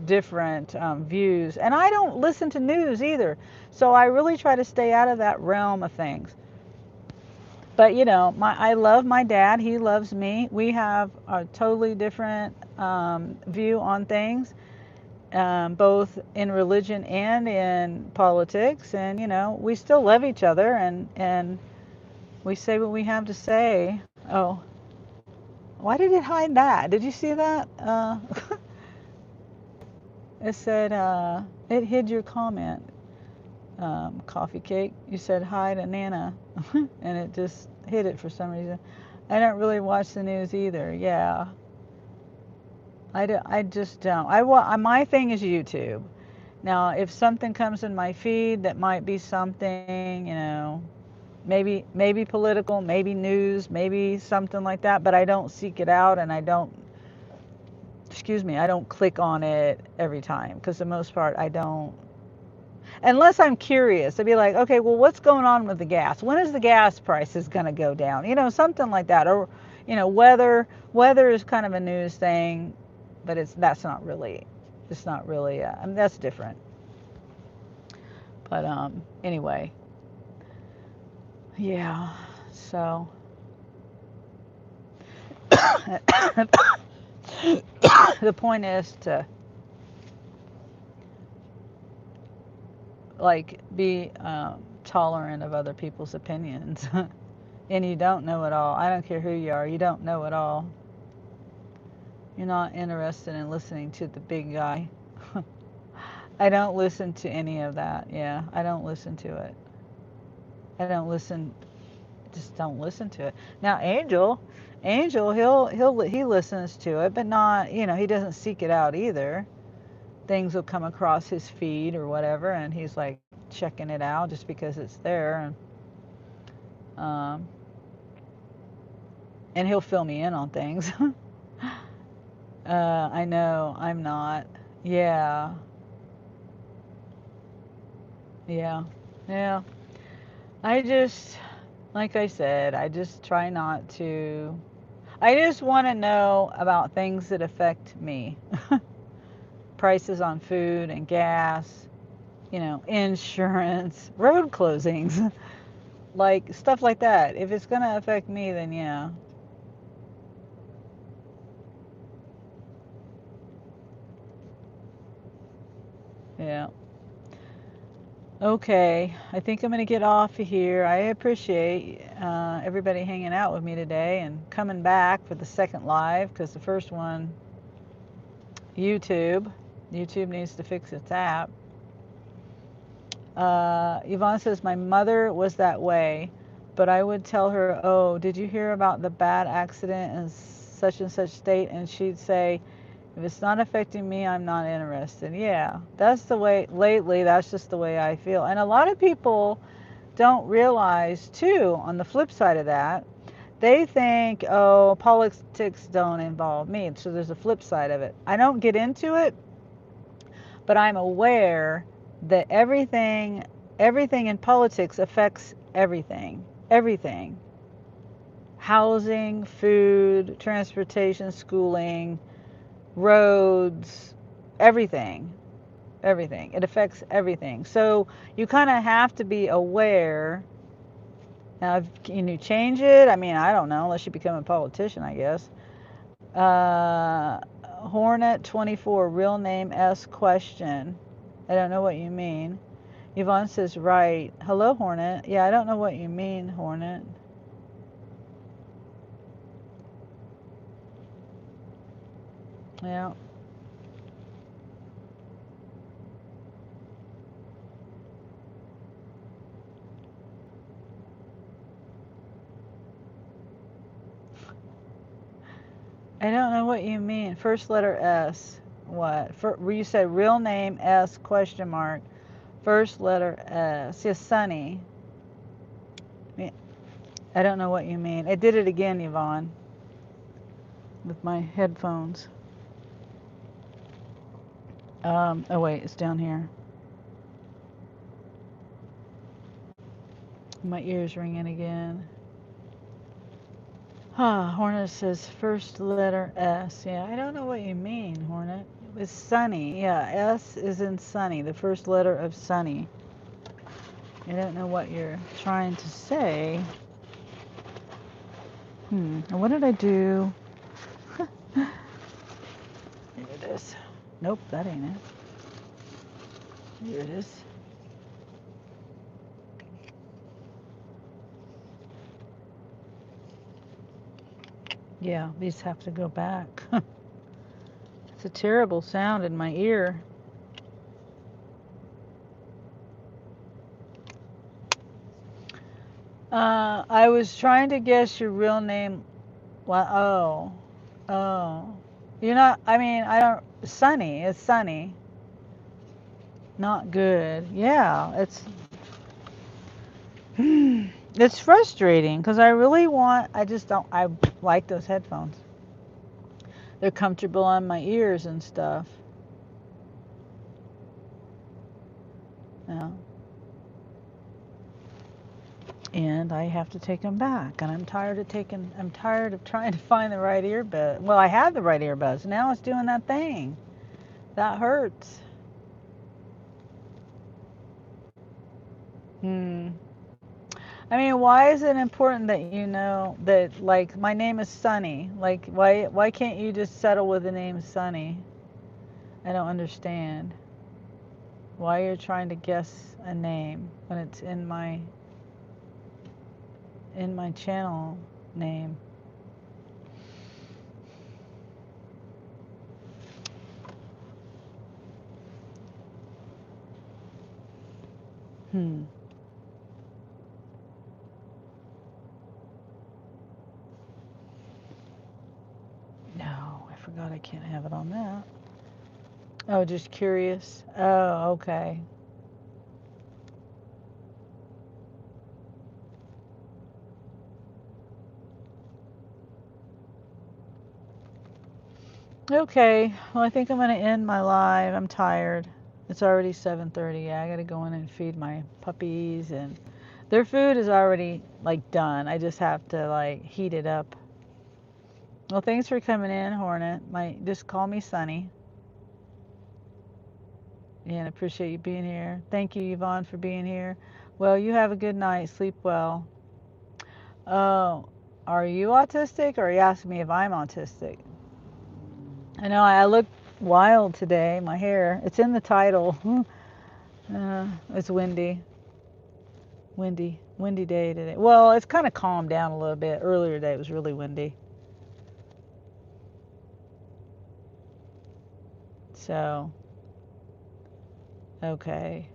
different views, and I don't listen to news either. So I really try to stay out of that realm of things. But I love my dad. He loves me. We have a totally different view on things, both in religion and in politics. And we still love each other, and we say what we have to say. Oh, why did it hide that? Did you see that? It said it hid your comment. Coffee cake. You said hi to Nana, and it just hid it for some reason. I don't really watch the news either. Yeah, I just don't. My thing is YouTube. Now, if something comes in my feed that might be something, maybe political, maybe news, maybe something like that, but I don't seek it out, and I don't click on it every time, because the most part I don't. Unless I'm curious, I'd be like, okay, well, what's going on with the gas? When is the gas prices going to go down? Something like that. Or, weather is kind of a news thing, but it's not really, I mean, that's different. But anyway, yeah. So the point is to like be tolerant of other people's opinions. And you don't know it all. I don't care who you are, you don't know it all. You're not interested in listening to the big guy. I don't listen to any of that. Yeah, I don't listen to it. I don't listen, just don't listen to it. Now Angel, he listens to it, but not, he doesn't seek it out either. Things will come across his feed or whatever, and he's like checking it out just because it's there, and he'll fill me in on things. I know I'm not. Yeah. Yeah. Yeah. I just, like I said, I just try not to. I just want to know about things that affect me. Prices on food and gas, insurance, road closings, like stuff like that. If it's going to affect me, then yeah. Yeah. Okay, I think I'm going to get off of here. I appreciate everybody hanging out with me today and coming back for the second live because the first one, YouTube. YouTube needs to fix its app. Yvonne says, my mother was that way, but I would tell her, oh, did you hear about the bad accident in such and such state? And she'd say, if it's not affecting me, I'm not interested. Yeah, that's the way, lately, that's just the way I feel. And a lot of people don't realize, too, on the flip side of that, they think, oh, politics don't involve me. So there's a flip side of it. I don't get into it, but I'm aware that everything in politics affects everything. Everything. Housing, food, transportation, schooling, roads, everything. Everything. It affects everything. So you kind of have to be aware. Now, can you change it? I mean, I don't know, unless you become a politician, I guess. Hornet 24, real name S question. I don't know what you mean. Yvonne says, right. Hello, Hornet. Yeah, I don't know what you mean, Hornet. Yeah. I don't know what you mean. First letter S. What? You said real name S question mark. First letter S. Yes, Sunny. I don't know what you mean. I did it again, Yvonne, with my headphones. Oh wait, it's down here. My ear's ringing again. Hornet says first letter S. Yeah, I don't know what you mean, Hornet. It's Sunny. Yeah, S is in Sunny, the first letter of Sunny. I don't know what you're trying to say. What did I do? Here it is. Nope, that ain't it. Here it is. Yeah, these have to go back. It's a terrible sound in my ear. I was trying to guess your real name. Well, oh. You're not, I mean, I don't, Sunny, it's Sunny. Not good. Yeah, it's frustrating because I really want, I just don't, I like those headphones. They're comfortable on my ears and stuff. Yeah. And I have to take them back. And I'm tired of trying to find the right earbud. Well, I had the right earbuds. Now it's doing that thing. That hurts. I mean, why is it important that you know that, like, my name is Sunny? Like, why can't you just settle with the name Sunny? I don't understand. Why you're trying to guess a name when it's in my channel name. No, I forgot I can't have it on that. Oh, just curious. Oh, okay. Okay. Well, I think I'm going to end my live. I'm tired. It's already 7:30. Yeah, I gotta go in and feed my puppies, and their food is already like done. I just have to like heat it up. Well, thanks for coming in, Hornet. Just call me Sunny. And appreciate you being here. Thank you, Yvonne, for being here. Well, you have a good night. Sleep well. Oh, are you autistic, or are you asking me if I'm autistic? I know I look wild today. My hair. It's in the title. It's windy. Windy day today. Well, it's kind of calmed down a little bit. Earlier today it was really windy. So, okay.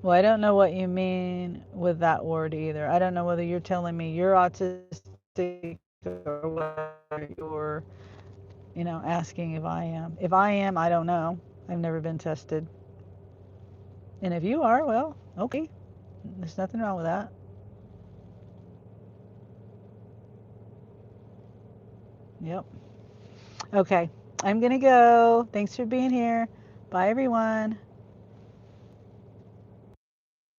Well, I don't know what you mean with that word either. I don't know whether you're telling me you're autistic or whether you're, asking if I am. If I am, I don't know. I've never been tested. And if you are, well, okay. There's nothing wrong with that. Yep. Okay. I'm going to go. Thanks for being here. Bye, everyone.